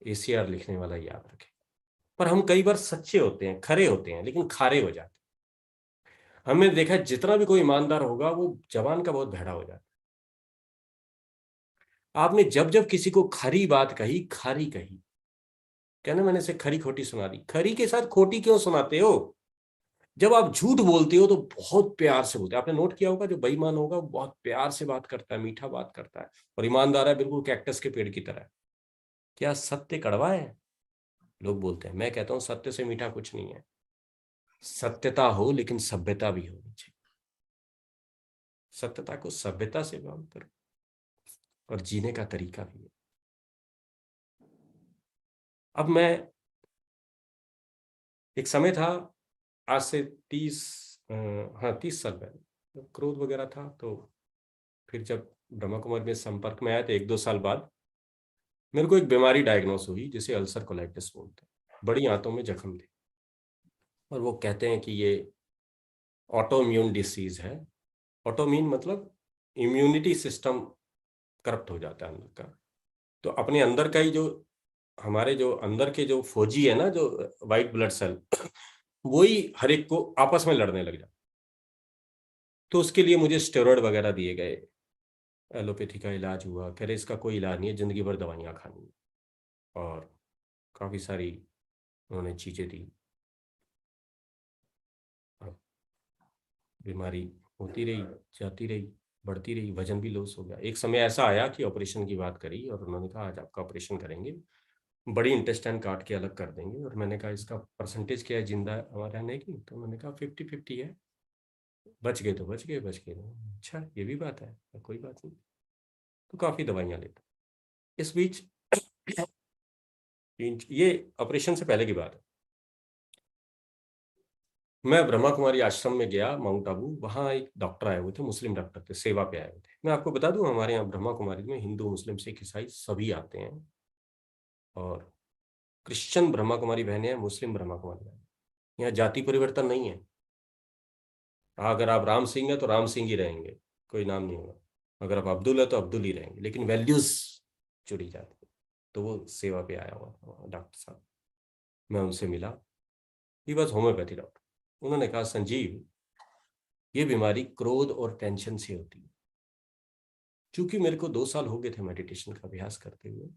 S5: एसीआर लिखने वाला याद रखे। पर हम कई बार सच्चे होते हैं, खरे होते हैं, लेकिन खारे हो जाते हैं। हमने देखा जितना भी कोई ईमानदार होगा वो जवान का बहुत भेड़ा हो जाता है। आपने जब जब किसी को खरी बात कही, खारी कही, कहना मैंने से खरी खोटी सुना दी, खरी के साथ खोटी क्यों सुनाते हो? जब आप झूठ बोलते हो तो बहुत प्यार से बोलते हो। आपने नोट किया होगा जो बेईमान होगा वो बहुत प्यार से बात करता है, मीठा बात करता है, और ईमानदार है बिल्कुल कैक्टस के पेड़ की तरह। क्या सत्य कड़वा है? लोग बोलते हैं। मैं कहता हूं सत्य से मीठा कुछ नहीं है। सत्यता हो लेकिन सभ्यता भी होनी चाहिए। सत्यता को सभ्यता से बात करो और जीने का तरीका भी है। अब मैं, एक समय था आज से 30 साल पहले, क्रोध वगैरह था, तो फिर जब ब्रह्मा कुमारी में संपर्क में आया तो 1-2 साल बाद मेरे को एक बीमारी डायग्नोस हुई जिसे अल्सर कोलाइटिस बोलते हैं। बड़ी आंतों में जख्म थे और वो कहते हैं कि ये ऑटो इम्यून डिसीज है। ऑटोम्यून मतलब इम्यूनिटी सिस्टम करप्ट हो जाता है अंदर का। तो अपने अंदर का ही जो हमारे जो अंदर के जो फौजी है ना, जो वाइट ब्लड सेल, वही हर एक को आपस में लड़ने लग जाता। तो उसके लिए मुझे स्टेरॉइड वगैरह दिए गए, एलोपैथी का इलाज हुआ। कह रहे इसका कोई इलाज नहीं है, जिंदगी भर दवाइयाँ खानी, और काफ़ी सारी उन्होंने चीज़ें दी। बीमारी होती रही, जाती रही, बढ़ती रही, वजन भी लॉस हो गया। एक समय ऐसा आया कि ऑपरेशन की बात करी और उन्होंने कहा आज आपका ऑपरेशन करेंगे, बड़ी इंटेस्टाइन काट के अलग कर देंगे। और मैंने कहा इसका परसेंटेज क्या है जिंदा रहने की? तो उन्होंने कहा 50-50 है, बच गए तो बच गए, बच गए तो अच्छा, ये भी बात है, कोई बात नहीं। तो काफ़ी दवाइयाँ लेता। इस बीच ये ऑपरेशन से पहले की बात है, मैं ब्रह्मा कुमारी आश्रम में गया माउंट आबू। वहाँ एक डॉक्टर आए हुए थे, मुस्लिम डॉक्टर थे, सेवा पे आए हुए थे। मैं आपको बता दूं हमारे यहाँ ब्रह्मा कुमारी में हिंदू, मुस्लिम, सिख, ईसाई सभी आते हैं, और क्रिश्चियन ब्रह्मा कुमारी बहनें हैं, मुस्लिम ब्रह्मा कुमारी बहनें। यहाँ जाति परिवर्तन नहीं है। अगर आप राम सिंह है तो राम सिंह ही रहेंगे, कोई नाम नहीं होगा। अगर आप अब्दुल है तो अब्दुल ही रहेंगे, लेकिन वैल्यूज जुड़ी जाती है। तो वो सेवा पे आया हुआ था डॉक्टर साहब, मैं उनसे मिला। He was homeopathy doctor. उन्होंने कहा संजीव, ये बीमारी क्रोध और टेंशन से होती है। चूंकि मेरे को 2 साल हो गए थे मेडिटेशन का अभ्यास करते हुए,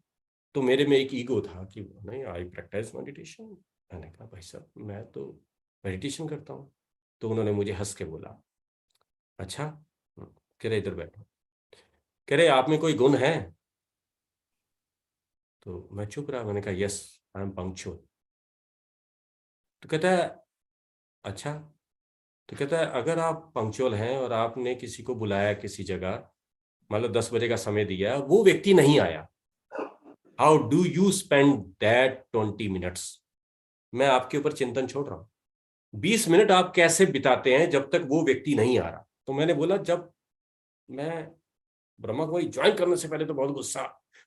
S5: तो मेरे में एक ईगो था कि नहीं, आई प्रैक्टिस मेडिटेशन। मैंने कहा भाई साहब मैं तो मेडिटेशन करता हूँ। तो उन्होंने मुझे हंस के बोला, अच्छा, कह रहे इधर बैठो, कह रहे आप में कोई गुण है? तो मैं चुप रहा। मैंने कहा यस, आई एम पंक्चुअल। तो कहता है अच्छा। तो कहता है अगर आप पंक्चुअल हैं और आपने किसी को बुलाया किसी जगह, मतलब 10 बजे का समय दिया, वो व्यक्ति नहीं आया, how do you spend that 20 minutes? मैं आपके ऊपर चिंतन छोड़ रहा हूँ। 20 मिनट आप कैसे बिताते हैं जब तक वो व्यक्ति नहीं आ रहा? तो मैंने बोला जब मैं ब्रह्मा कुमारी ज्वाइन करने से पहले तो बहुत गुस्सा।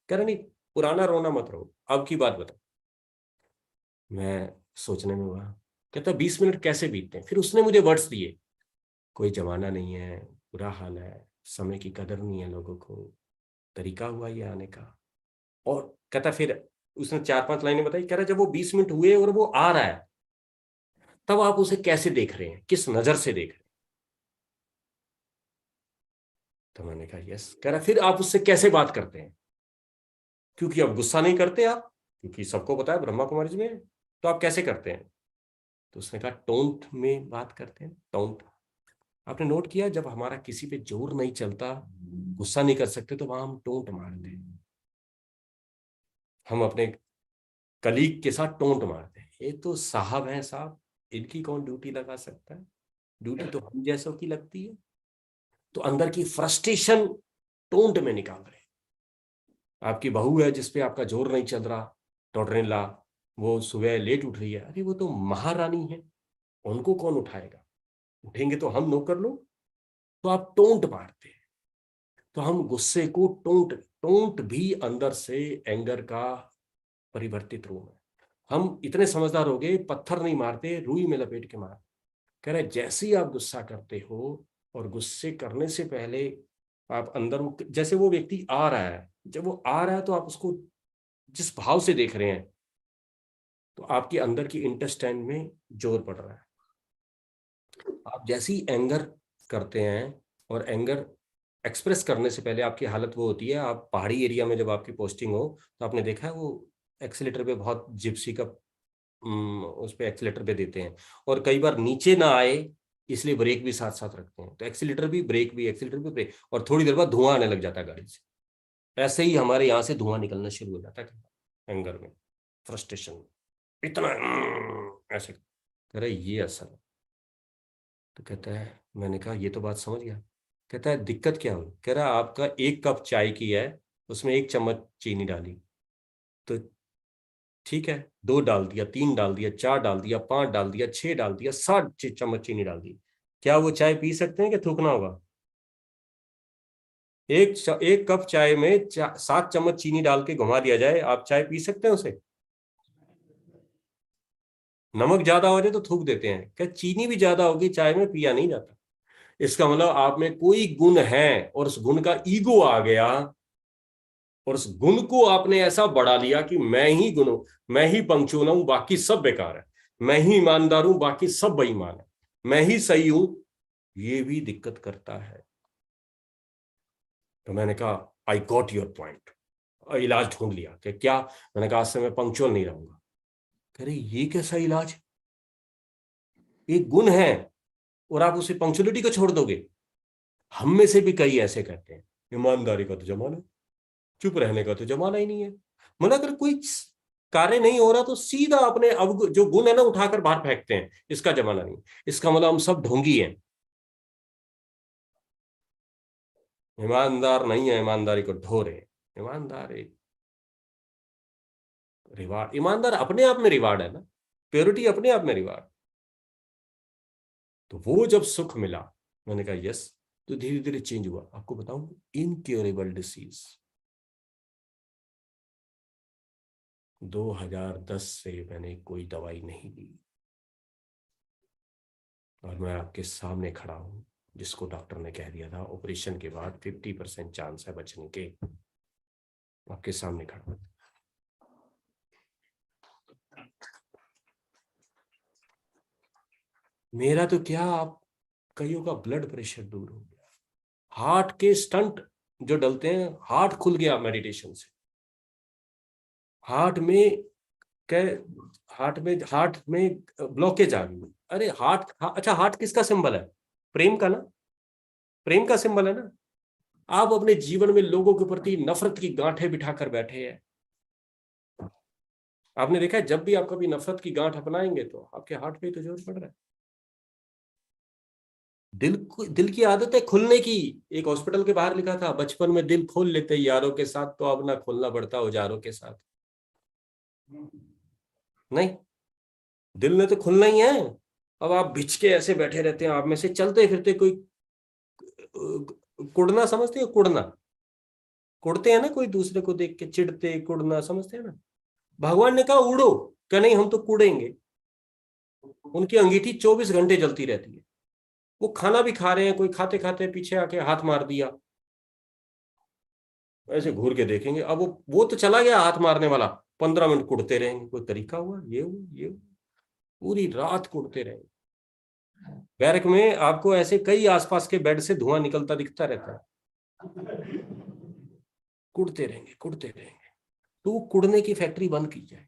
S5: कह रहा नहीं, पुराना रोना मत रहो, अब की बात बता। मैं सोचने में हुआ, कहता 20 मिनट कैसे बीतते हैं? फिर उसने मुझे वर्ड्स दिए, कोई जमाना नहीं है, बुरा हाल है, समय की कदर नहीं है लोगों को, तरीका हुआ ये आने का। और कहता फिर उसने 4-5 लाइनें बताई। कह रहा जब वो 20 मिनट हुए और वो आ रहा है, तब आप उसे कैसे देख रहे हैं, किस नजर से देख रहे हैं? तो मैंने कहा यस। कह रहा फिर आप उससे कैसे बात करते हैं? क्योंकि अब गुस्सा नहीं करते आप, क्योंकि सबको पता है ब्रह्मा कुमारी में है, तो आप कैसे करते हैं? तो उसने कहा टोंट में बात करते हैं। टोंट आपने नोट किया, जब हमारा किसी पे जोर नहीं चलता, गुस्सा नहीं कर सकते, तो वहां हम टोंट मारते हैं। हम अपने कलीग के साथ टोंट मारते हैं, ये तो साहब हैं साहब, इनकी कौन ड्यूटी लगा सकता है? ड्यूटी तो हम जैसों की लगती है। तो अंदर की फ्रस्ट्रेशन टोंट में निकाल रहे हैं। आपकी बहू है जिसपे आपका जोर नहीं चल रहा, डॉटर इन लॉ, वो सुबह लेट उठ रही है, अरे वो तो महारानी है, उनको कौन उठाएगा? उठेंगे तो हम नौकर लोग। तो आप टोंट मारते हैं। तो हम गुस्से को टोंट, टोंट भी अंदर से एंगर का परिवर्तित रूप है। हम इतने समझदार हो गए, पत्थर नहीं मारते, रुई में लपेट के मार। कह रहे जैसे ही आप गुस्सा करते हो, और गुस्से करने से पहले आप अंदर, जैसे वो व्यक्ति आ रहा है, जब वो आ रहा है तो आप उसको जिस भाव से देख रहे हैं, तो आपके अंदर की इंटेस्टाइन में जोर पड़ रहा है। आप जैसे ही एंगर करते हैं, और एंगर एक्सप्रेस करने से पहले आपकी हालत वो होती है, आप पहाड़ी एरिया में जब आपकी पोस्टिंग हो, तो आपने देखा है वो एक्सीलेटर पे बहुत जिप्सी का उस पे एक्सीलेटर पे देते हैं, और कई बार नीचे ना आए इसलिए ब्रेक भी साथ साथ रखते हैं। तो एक्सीलेटर भी, ब्रेक भी, एक्सीलेटर भी, ब्रेक, और थोड़ी देर बाद धुआं आने लग जाता है गाड़ी से। ऐसे ही हमारे यहाँ से धुआं निकलना शुरू हो जाता है एंगर में, फ्रस्ट्रेशन में, इतना ऐसे कह रहे ये असर है। तो कहता है, मैंने कहा ये तो बात समझ गया। कहता है दिक्कत क्या हुई? कह रहा आपका 1 कप चाय की है, उसमें 1 चम्मच चीनी डाली, तो ठीक है, 2 डाल दिया, 3 डाल दिया, 4 डाल दिया, 5 डाल दिया, 6 डाल दिया, 7 चम्मच चीनी डाल दी, क्या वो चाय पी सकते हैं कि थूकना होगा? एक कप चाय में 7 चम्मच चीनी डाल के घुमा दिया जाए, आप चाय पी सकते हैं उसे? नमक ज्यादा हो जाए तो थूक देते हैं, क्या चीनी भी ज्यादा होगी चाय में, पिया नहीं जाता। इसका मतलब आप में कोई गुण है, और उस गुण का ईगो आ गया, और उस गुण को आपने ऐसा बढ़ा लिया कि मैं ही गुण हूं, मैं ही पंक्चुअल हूं, बाकी सब बेकार है, मैं ही ईमानदार हूं, बाकी सब बेईमान है, मैं ही सही हूं। ये भी दिक्कत करता है। तो मैंने कहा आई गॉट योर पॉइंट, इलाज ढूंढ लिया कि क्या? मैंने कहा आज से मैं पंक्चुअल नहीं रहूंगा। कह रहे ये कैसा इलाज? एक गुण है और आप उसे पंक्चुअलिटी को छोड़ दोगे? हम में से भी कई ऐसे कहते हैं, ईमानदारी का तो जमाना, चुप रहने का तो जमाना ही नहीं है। मतलब अगर कोई कार्य नहीं हो रहा तो सीधा अपने अब जो गुण है ना उठाकर बाहर फेंकते हैं, इसका जमाना नहीं। इसका मतलब हम सब ढोंगी हैं, ईमानदार नहीं है, ईमानदारी को ढो रहे हैं। ईमानदार एक रिवार्ड, ईमानदार अपने आप में रिवार्ड है ना, प्योरिटी अपने आप में रिवार्ड। तो वो जब सुख मिला, मैंने कहा यस, तो धीरे धीरे चेंज हुआ। आपको बताऊं, इनक्योरेबल डिसीज 2010 से मैंने कोई दवाई नहीं ली, और मैं आपके सामने खड़ा हूं, जिसको डॉक्टर ने कह दिया था ऑपरेशन के बाद 50% चांस है बचने के, आपके सामने खड़ा हूं। मेरा तो क्या, आप कईयों का ब्लड प्रेशर दूर हो गया, हार्ट के स्टंट जो डलते हैं, हार्ट खुल गया मेडिटेशन से। हार्ट में हार्ट में ब्लॉकेज आ गई। अरे हार्ट, अच्छा हार्ट किसका सिंबल है? प्रेम का ना, प्रेम का सिंबल है ना। आप अपने जीवन में लोगों के प्रति नफरत की गांठें बिठाकर बैठे हैं। आपने देखा है जब भी आप कभी नफरत की गांठ अपनाएंगे तो आपके हार्ट पे तो जोर पड़ रहा है। दिल की आदत है खुलने की। एक हॉस्पिटल के बाहर लिखा था, बचपन में दिल खोल लेते यारों के साथ, तो अब ना खोलना पड़ता औजारों के साथ। नहीं, दिल ने तो खुलना ही है। अब आप भिज के ऐसे बैठे रहते हैं, आप में से चलते फिरते कोई कुड़ना समझते हो? कुड़ना, कुड़ते हैं ना, कोई दूसरे को देख के चिढ़ते, कुड़ना समझते हैं ना। भगवान ने कहा उड़ो, क्या नहीं हम तो कूदेंगे। उनकी अंगीठी 24 घंटे जलती रहती है। वो खाना भी खा रहे हैं, कोई खाते खाते पीछे आके हाथ मार दिया, ऐसे घूर के देखेंगे। अब वो तो चला गया हाथ मारने वाला, 15 मिनट कुड़ते रहेंगे। कोई तरीका हुआ? ये पूरी रात कुड़ते रहेंगे। बैरक में आपको ऐसे कई आसपास के बेड से धुआं निकलता दिखता रहता है। कुड़ते रहेंगे, कुड़ते रहेंगे। तो वो कुड़ने की फैक्ट्री बंद की जाए,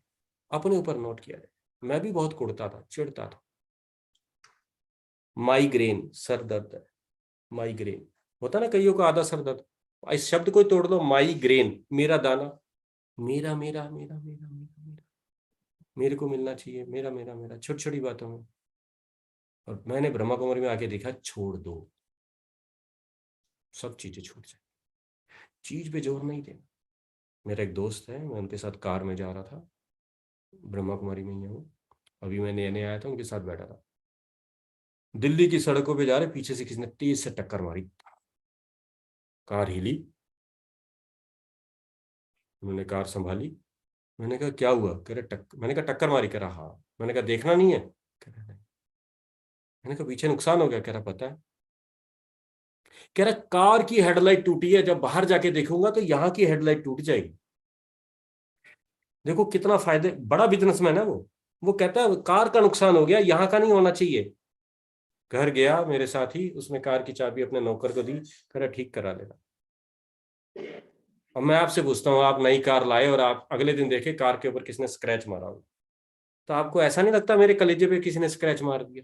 S5: अपने ऊपर नोट किया जाए। मैं भी बहुत कुड़ता था, चिढ़ता था। माइग्रेन, सर दर्द है, माइग्रेन होता ना कईयों को, आधा सर दर्द। इस शब्द को तोड़ दो, माइग्रेन, मेरा दाना, मेरा मेरा मेरा मेरा मेरा मेरा, मेरे को मिलना चाहिए, मेरा मेरा मेरा, छोटी छोटी बातों में। और मैंने ब्रह्मा कुमारी में आके देखा, छोड़ दो, सब चीजें छूट जाए, चीज पे जोर नहीं देना। मेरा एक दोस्त है, मैं उनके साथ कार में जा रहा था, ब्रह्मा कुमारी में ही है वो, अभी मैं नए नए आया था, उनके साथ बैठा था। दिल्ली की सड़कों पे जा रहे, पीछे से किसी ने तेज से टक्कर मारी, कार हिली। उन्होंने कार संभाली। मैंने कहा क्या हुआ? कह रहे मैंने कहा टक्कर मारी? कह रहा हाँ। मैंने कहा देखना नहीं है? कह रहा नहीं। मैंने कहा पीछे नुकसान हो गया? कह रहा पता है। कह रहा कार की हेडलाइट टूटी है, जब बाहर जाके देखूंगा तो यहाँ की हेडलाइट टूट जाएगी। देखो कितना फायदे, बड़ा बिजनेसमैन है वो कहता है कार का नुकसान हो गया, यहाँ का नहीं होना चाहिए। घर गया मेरे साथ ही, उसने कार की चाबी अपने नौकर को दी, कह रहा ठीक करा लेना। अब मैं आपसे पूछता हूँ, आप नई कार लाए और आप अगले दिन देखे कार के ऊपर किसने स्क्रैच मारा हो, तो आपको ऐसा नहीं लगता मेरे कलेजे पे किसी ने स्क्रैच मार दिया?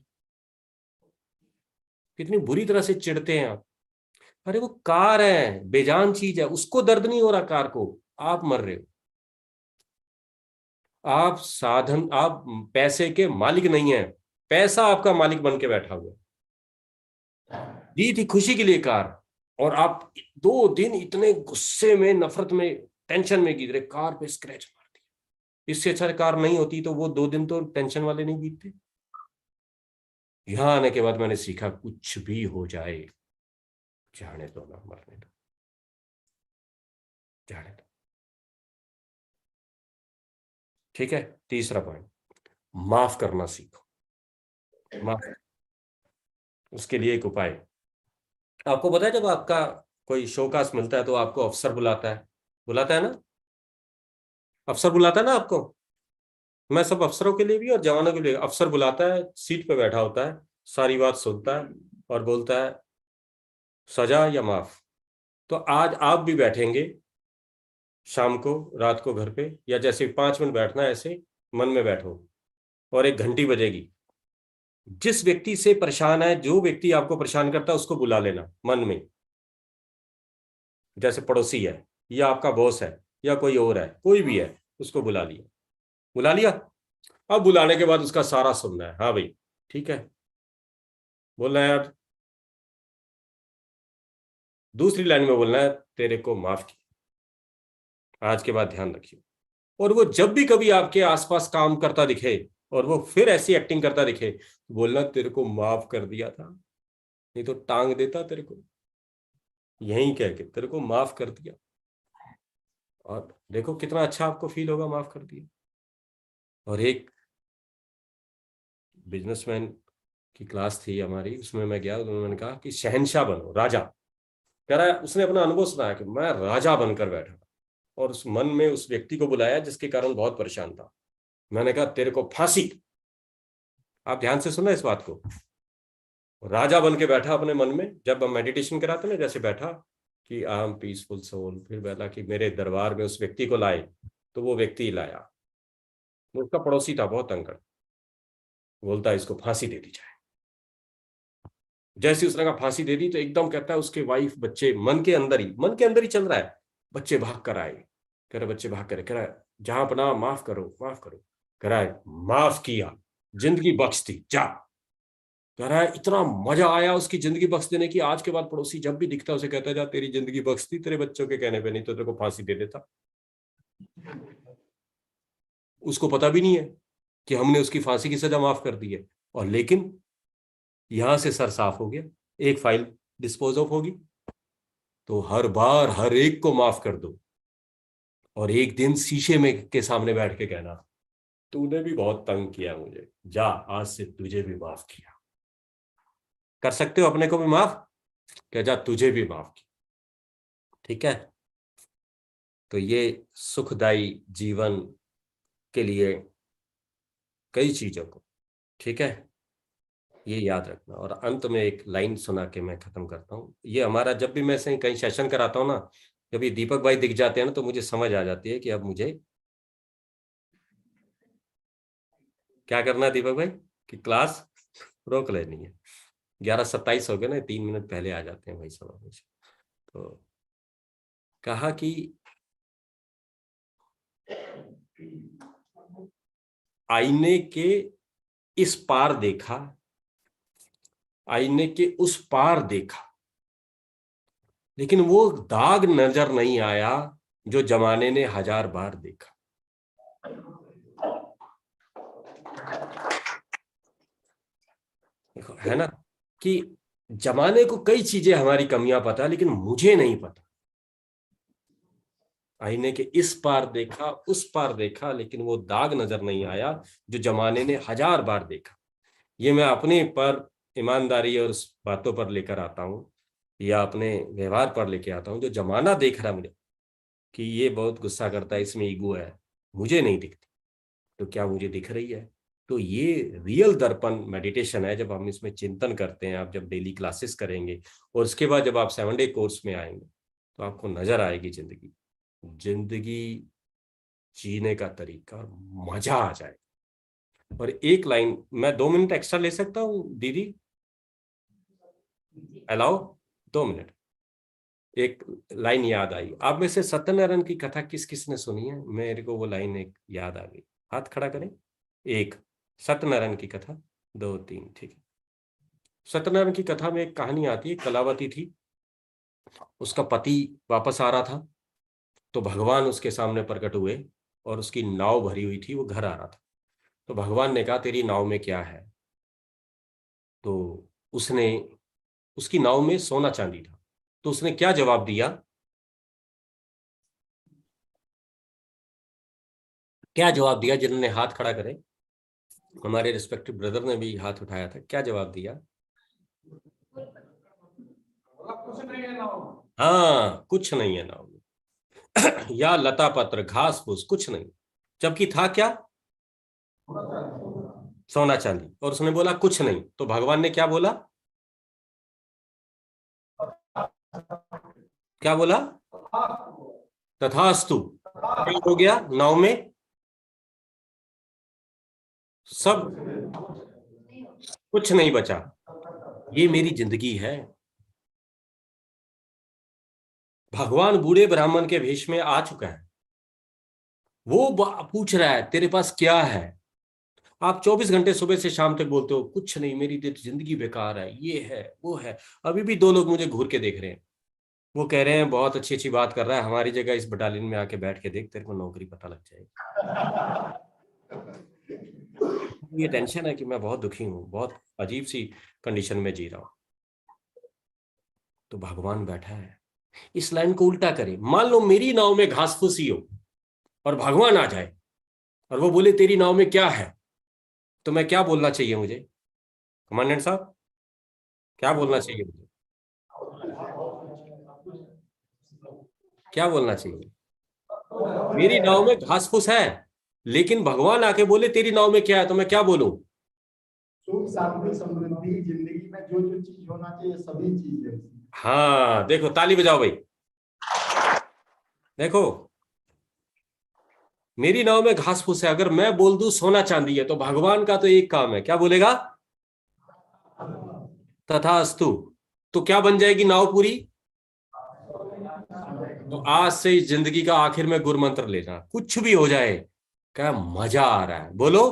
S5: कितनी बुरी तरह से चिढ़ते हैं आप। अरे वो कार है, बेजान चीज है, उसको दर्द नहीं हो रहा, कार को, आप मर रहे हो। आप साधन, आप पैसे के मालिक नहीं है, पैसा आपका मालिक बन के बैठा हुआ है। दी थी खुशी के लिए कार, और आप 2 दिन इतने गुस्से में, नफरत में, टेंशन में गिर रहे, कार पे स्क्रैच मार दिया। इससे अच्छा कार नहीं होती तो वो 2 दिन तो टेंशन वाले नहीं बीतते। यहां आने के बाद मैंने सीखा, कुछ भी हो जाए, जाने दो ना, मरने दो, जाने दो। ठीक है, तीसरा पॉइंट, माफ करना सीखो। माफ, उसके लिए एक उपाय। आपको पता है जब आपका कोई शोकास मिलता है तो आपको अफसर बुलाता है ना, अफसर बुलाता है ना आपको। मैं सब अफसरों के लिए भी और जवानों के लिए, अफसर बुलाता है, सीट पे बैठा होता है, सारी बात सुनता है और बोलता है सजा या माफ। तो आज आप भी बैठेंगे शाम को, रात को घर पे, या जैसे 5 मिनट बैठना है, ऐसे मन में बैठो, और एक घंटी बजेगी। जिस व्यक्ति से परेशान है, जो व्यक्ति आपको परेशान करता है, उसको बुला लेना मन में। जैसे पड़ोसी है, या आपका बॉस है, या कोई और है, कोई भी है, उसको बुला लिया। अब बुलाने के बाद उसका सारा सुनना है। हाँ भाई ठीक है, बोलना है यार, दूसरी लाइन में बोलना है तेरे को माफ किया, आज के बाद ध्यान रखियो। और वो जब भी कभी आपके आसपास काम करता दिखे और वो फिर ऐसी एक्टिंग करता दिखे, बोलना तेरे को माफ कर दिया था, नहीं तो टांग देता तेरे को, यहीं कह के तेरे को माफ कर दिया। और देखो कितना अच्छा आपको फील होगा, माफ कर दिया। और एक बिजनेसमैन की क्लास थी हमारी, उसमें मैं गया, उन्होंने कहा कि शहंशाह बनो, राजा। कह रहा है उसने अपना अनुभव सुनाया कि मैं राजा बनकर बैठा, और उस मन में उस व्यक्ति को बुलाया जिसके कारण बहुत परेशान था। मैंने कहा तेरे को फांसी। आप ध्यान से सुना इस बात को। राजा बन के बैठा अपने मन में, जब हम मेडिटेशन कराते ना, जैसे बैठा कि आई एम पीसफुल सोल, फिर बोला कि मेरे दरबार में उस व्यक्ति को लाए, तो वो व्यक्ति लाया, वो उसका पड़ोसी था, बहुत तंग, बोलता है इसको फांसी दे दी जाए। जैसे उसने कहा फांसी दे दी, तो एकदम कहता है उसके वाइफ बच्चे, मन के अंदर ही चल रहा है, बच्चे भाग कर आए। कह रहे बच्चे भाग कर, कह रहा है जहां अपना माफ करो, माफ करो। कह रहा है माफ किया, जिंदगी बख्श दी, जा। कह रहा है इतना मजा आया उसकी जिंदगी बख्श देने की, आज के बाद पड़ोसी जब भी दिखता है उसे कहता है जा तेरी जिंदगी बख्श दी तेरे बच्चों के कहने पे, नहीं तो तेरे को फांसी दे देता। उसको पता भी नहीं है कि हमने उसकी फांसी की सजा माफ कर दी है, और लेकिन यहां से सर साफ हो गया, एक फाइल डिस्पोज ऑफ होगी। तो हर बार हर एक को माफ कर दो, और एक दिन शीशे में के सामने बैठ के कहना, तूने भी बहुत तंग किया मुझे, जा आज से तुझे भी माफ किया। कर सकते हो अपने को भी माफ, क्या जा तुझे भी माफ किया। ठीक है, तो ये सुखदाई जीवन के लिए कई चीजों को, ठीक है, ये याद रखना। और अंत में एक लाइन सुना के मैं खत्म करता हूँ। ये हमारा जब भी मैं से कहीं सेशन कराता हूँ ना, जब ये दीपक भाई दिख जाते हैं ना, तो मुझे समझ आ जाती है कि अब मुझे क्या करना है दीपक भाई, कि क्लास रोक लेनी है। 11:27 हो गए ना, 3 मिनट पहले आ जाते हैं भाई सब हमेशा। तो कहा कि आईने के इस पार देखा, आईने के उस पार देखा, लेकिन वो दाग नजर नहीं आया जो जमाने ने 1000 बार देखा। देखो है ना, कि जमाने को कई चीजें हमारी कमियां पता है, लेकिन मुझे नहीं पता। आईने के इस पार देखा, उस पार देखा, लेकिन वो दाग नजर नहीं आया जो जमाने ने 1000 बार देखा। ये मैं अपने पर ईमानदारी और उस बातों पर लेकर आता हूँ, या अपने व्यवहार पर लेके आता हूँ। जो जमाना देख रहा है मुझे कि ये बहुत गुस्सा करता है, इसमें ईगो है, मुझे नहीं दिखती, तो क्या मुझे दिख रही है? तो ये रियल दर्पण मेडिटेशन है। जब हम इसमें चिंतन करते हैं, आप जब डेली क्लासेस करेंगे और उसके बाद जब आप 7 डे कोर्स में आएंगे, तो आपको नजर आएगी जिंदगी, जिंदगी जीने का तरीका, और मजा आ जाएगा। और एक लाइन, मैं 2 मिनट एक्स्ट्रा ले सकता हूँ दीदी, अलाउ 2 मिनट। एक लाइन याद आई, आप में से सत्यनारायण की कथा किस किस ने सुनी है? मेरे को वो लाइन एक याद आ गई, हाथ खड़ा करें। एक, सत्यनारायण की कथा, 2 3, ठीक है। सत्यनारायण की कथा में एक कहानी आती है, कलावती थी, उसका पति वापस आ रहा था, तो भगवान उसके सामने प्रकट हुए, और उसकी नाव भरी हुई थी, वो घर आ रहा था। तो भगवान ने कहा, तेरी नाव में क्या है? तो उसने, उसकी नाव में सोना चांदी था। तो उसने क्या जवाब दिया? क्या जवाब दिया? जिन्होंने हाथ खड़ा करे, हमारे रिस्पेक्टिव ब्रदर ने भी हाथ उठाया था, क्या जवाब दिया? हाँ, कुछ नहीं है नाव में या लता पत्र घास फूस कुछ नहीं, जबकि था क्या? सोना चांदी। और उसने बोला कुछ नहीं, तो भगवान ने क्या बोला? क्या बोला? तथास्तु। क्या हो गया नाव में? सब कुछ नहीं बचा। ये मेरी जिंदगी है। भगवान बूढ़े ब्राह्मण के वेश में आ चुका है, वो पूछ रहा है तेरे पास क्या है? आप 24 घंटे सुबह से शाम तक बोलते हो कुछ नहीं, मेरी जिंदगी बेकार है, ये है वो है। अभी भी 2 लोग मुझे घूर के देख रहे हैं, वो कह रहे हैं बहुत अच्छी अच्छी बात कर रहा है, हमारी जगह इस बटालियन में आके बैठ के देख, तेरे को नौकरी पता लग जाएगी। ये टेंशन है कि मैं बहुत दुखी हूँ, बहुत अजीब सी कंडीशन में जी रहा हूँ। तो भगवान बैठा है। इस लाइन को उल्टा करें, मान लो मेरी नाव में घास फूसी हो और भगवान आ जाए और वो बोले तेरी नाव में क्या है, तो मैं क्या बोलना चाहिए मुझे? कमांडेंट साहब, क्या बोलना चाहिए मुझे? क्या बोलना चाहिए? मेरी नाव में घास फूस है, लेकिन भगवान आके बोले तेरी नाव में क्या है, तो मैं क्या बोलूं?
S2: सुख शांति समृद्धि, जिंदगी में जो जो चीज होना चाहिए सभी चीजें।
S5: हाँ देखो, ताली बजाओ भाई। देखो, मेरी नाव में घास फूस है, अगर मैं बोल दूं सोना चांदी है, तो भगवान का तो एक काम है, क्या बोलेगा? तथास्तु। तो क्या बन जाएगी नाव पूरी? तो आज से इस जिंदगी का आखिर में गुरु मंत्र लेना, कुछ भी हो जाए, क्या मजा आ रहा है, बोलो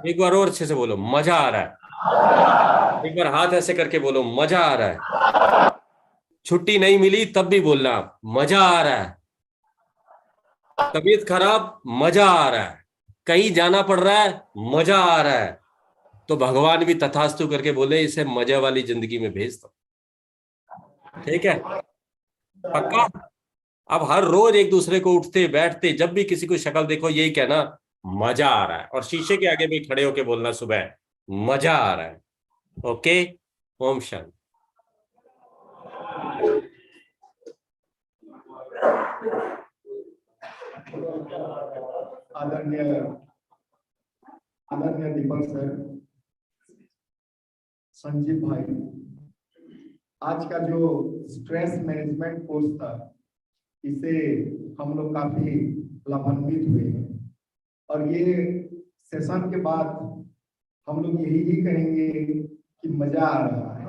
S5: एक बार और अच्छे से बोलो, मजा आ रहा है। एक बार हाथ ऐसे करके बोलो, मजा आ रहा है। छुट्टी नहीं मिली तब भी बोलना मजा आ रहा है। तबीयत खराब, मजा आ रहा है। कहीं जाना पड़ रहा है, मजा आ रहा है, तो भगवान भी तथास्तु करके बोले इसे मजे वाली जिंदगी में भेज दो। ठीक है, पक्का। अब हर रोज एक दूसरे को उठते बैठते जब भी किसी को शक्ल देखो यही कहना मजा आ रहा है, और शीशे के आगे भी खड़े होके बोलना सुबह मजा आ रहा है। ओके, ओम शांति।
S2: आदरणीय आदरणीय दीपक सर, संजीव भाई, आज का जो स्ट्रेस मैनेजमेंट कोर्स था इसे हम लोग काफी लाभान्वित हुए हैं, और ये सेशन के बाद हम लोग यही कहेंगे कि मजा आ रहा है।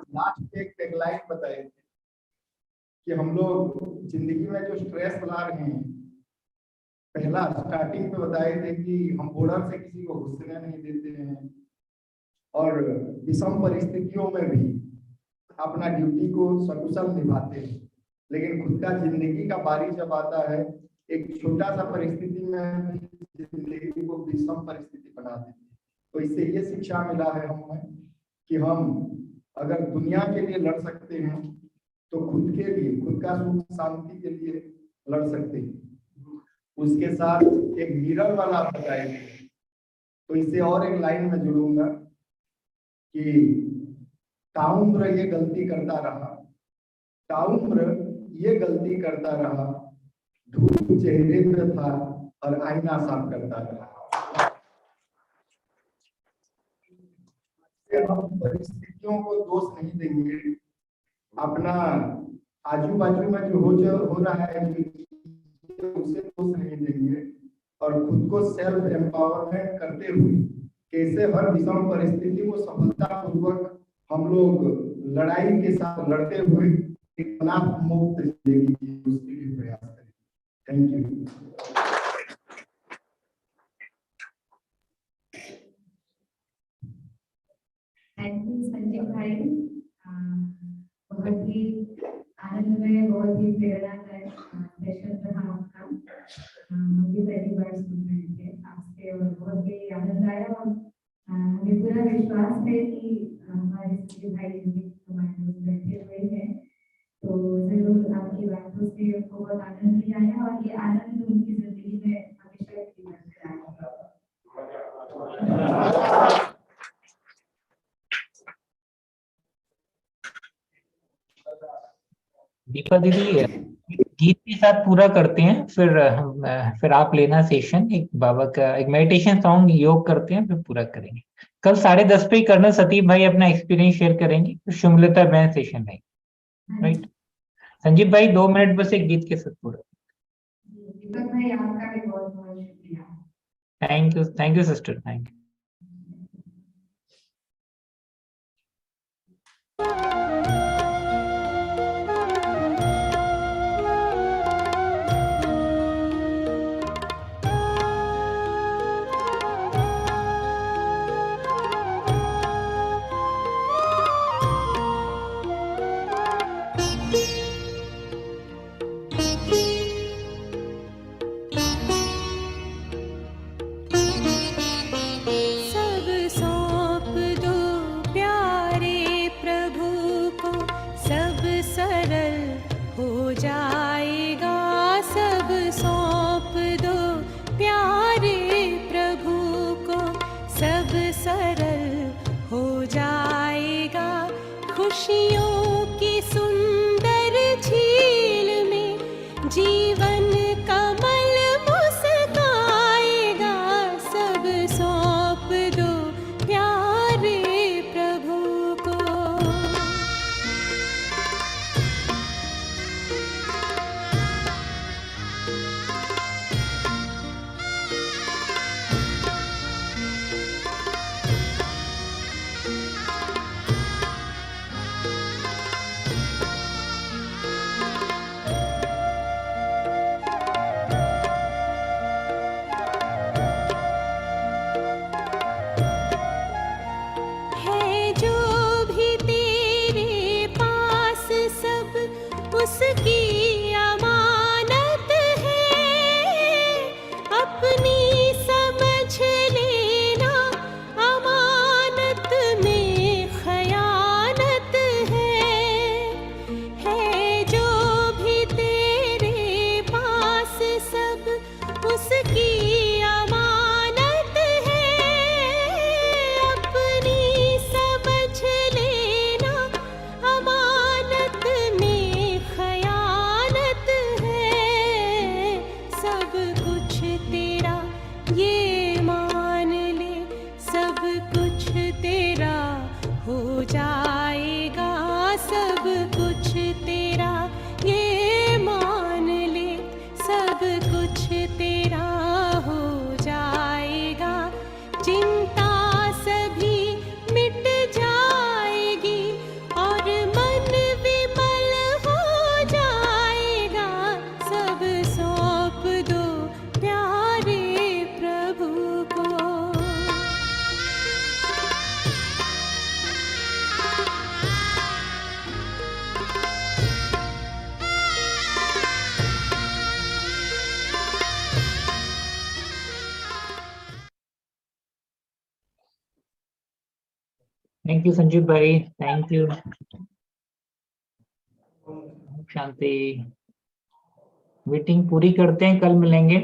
S2: लास्ट पे एक टैगलाइन बताए थे कि हम लोग जिंदगी में जो स्ट्रेस ला रहे हैं, पहला स्टार्टिंग पे बताए थे कि हम बॉर्डर से किसी को घुसने नहीं देते हैं, और विषम परिस्थितियों में भी अपना ड्यूटी को सकुशल निभाते हैं, लेकिन खुद का जिंदगी का बारी जब आता है, एक छोटा सा परिस्थिति में जिंदगी को विषम परिस्थिति बना देती है। तो इससे ये शिक्षा मिला है हमें कि हम अगर दुनिया के लिए लड़ सकते हैं तो खुद के लिए, खुद का सुख शांति के लिए लड़ सकते हैं। उसके साथ एक मिरर वाला बताएंगे, तो इससे और एक लाइन में जुड़ूंगा कि ताउम्र ये गलती करता रहा, ताउम्र ये गलती करता रहा, धूप चेहरे पे था और आईना साफ करता रहा। हम परिस्थितियों को दोष नहीं देंगे, अपना आजू बाजू में जो हो रहा है उसे दोष नहीं देंगे, और खुद को सेल्फ एम्पावरमेंट करते हुए कैसे हर विषम परिस्थिति को सफलतापूर्वक हम लोग लड़ाई के साथ लड़ते हुए एक तनाव मुक्त जिंदगी की उसके लिए प्रयास करें। Thank you.
S1: Thank you Sanjeev भाई, बहुत ही आनंदमय, बहुत ही प्रेरणादायक सेशन रहा आपका। हम भी पहली बार सुन रहे थे आपसे और बहुत ही आनंद आया, और हमें पूरा विश्वास है कि हमारे संजीव भाई कमांडर्स बैठे हुए हैं, तो जरूर आपकी बातों से उनको बहुत आनंद भी आया, और ये आनंद उनकी जिंदगी में हमेशा की बरकरार रहेगा।
S3: दीपा दीदी, गीत के साथ पूरा करते हैं, फिर आप लेना सेशन, एक बाबा का एक मेडिटेशन सॉन्ग योग करते हैं, फिर पूरा करेंगे। कल 10:30 पे कर्नल सतीश भाई अपना एक्सपीरियंस शेयर करेंगे, फिर शुमलता बहन सेशन रहेगी, राइट। संजीव भाई 2 मिनट बस एक गीत के साथ पूरा।
S1: दीपक भाई आपका भी बहुत बहुत शुक्रिया।
S3: Thank you sister, thank you.
S6: खुशियों की सुंदर झील में जीवन कमल मुस्काएगा, सब सौंप दो प्यारे प्रभु को। उसकी अमानत जाएगा सब कुछ तेरा, ये मान ले सब कुछ तेरा हो जाएगा। चिंता सभी मिट जाएगी और मन विमल हो जाएगा। सब सौंप दो प्यारे प्रभु को।
S3: थैंक यू संजीव भाई, थैंक यू। शांति। मीटिंग पूरी करते हैं, कल मिलेंगे।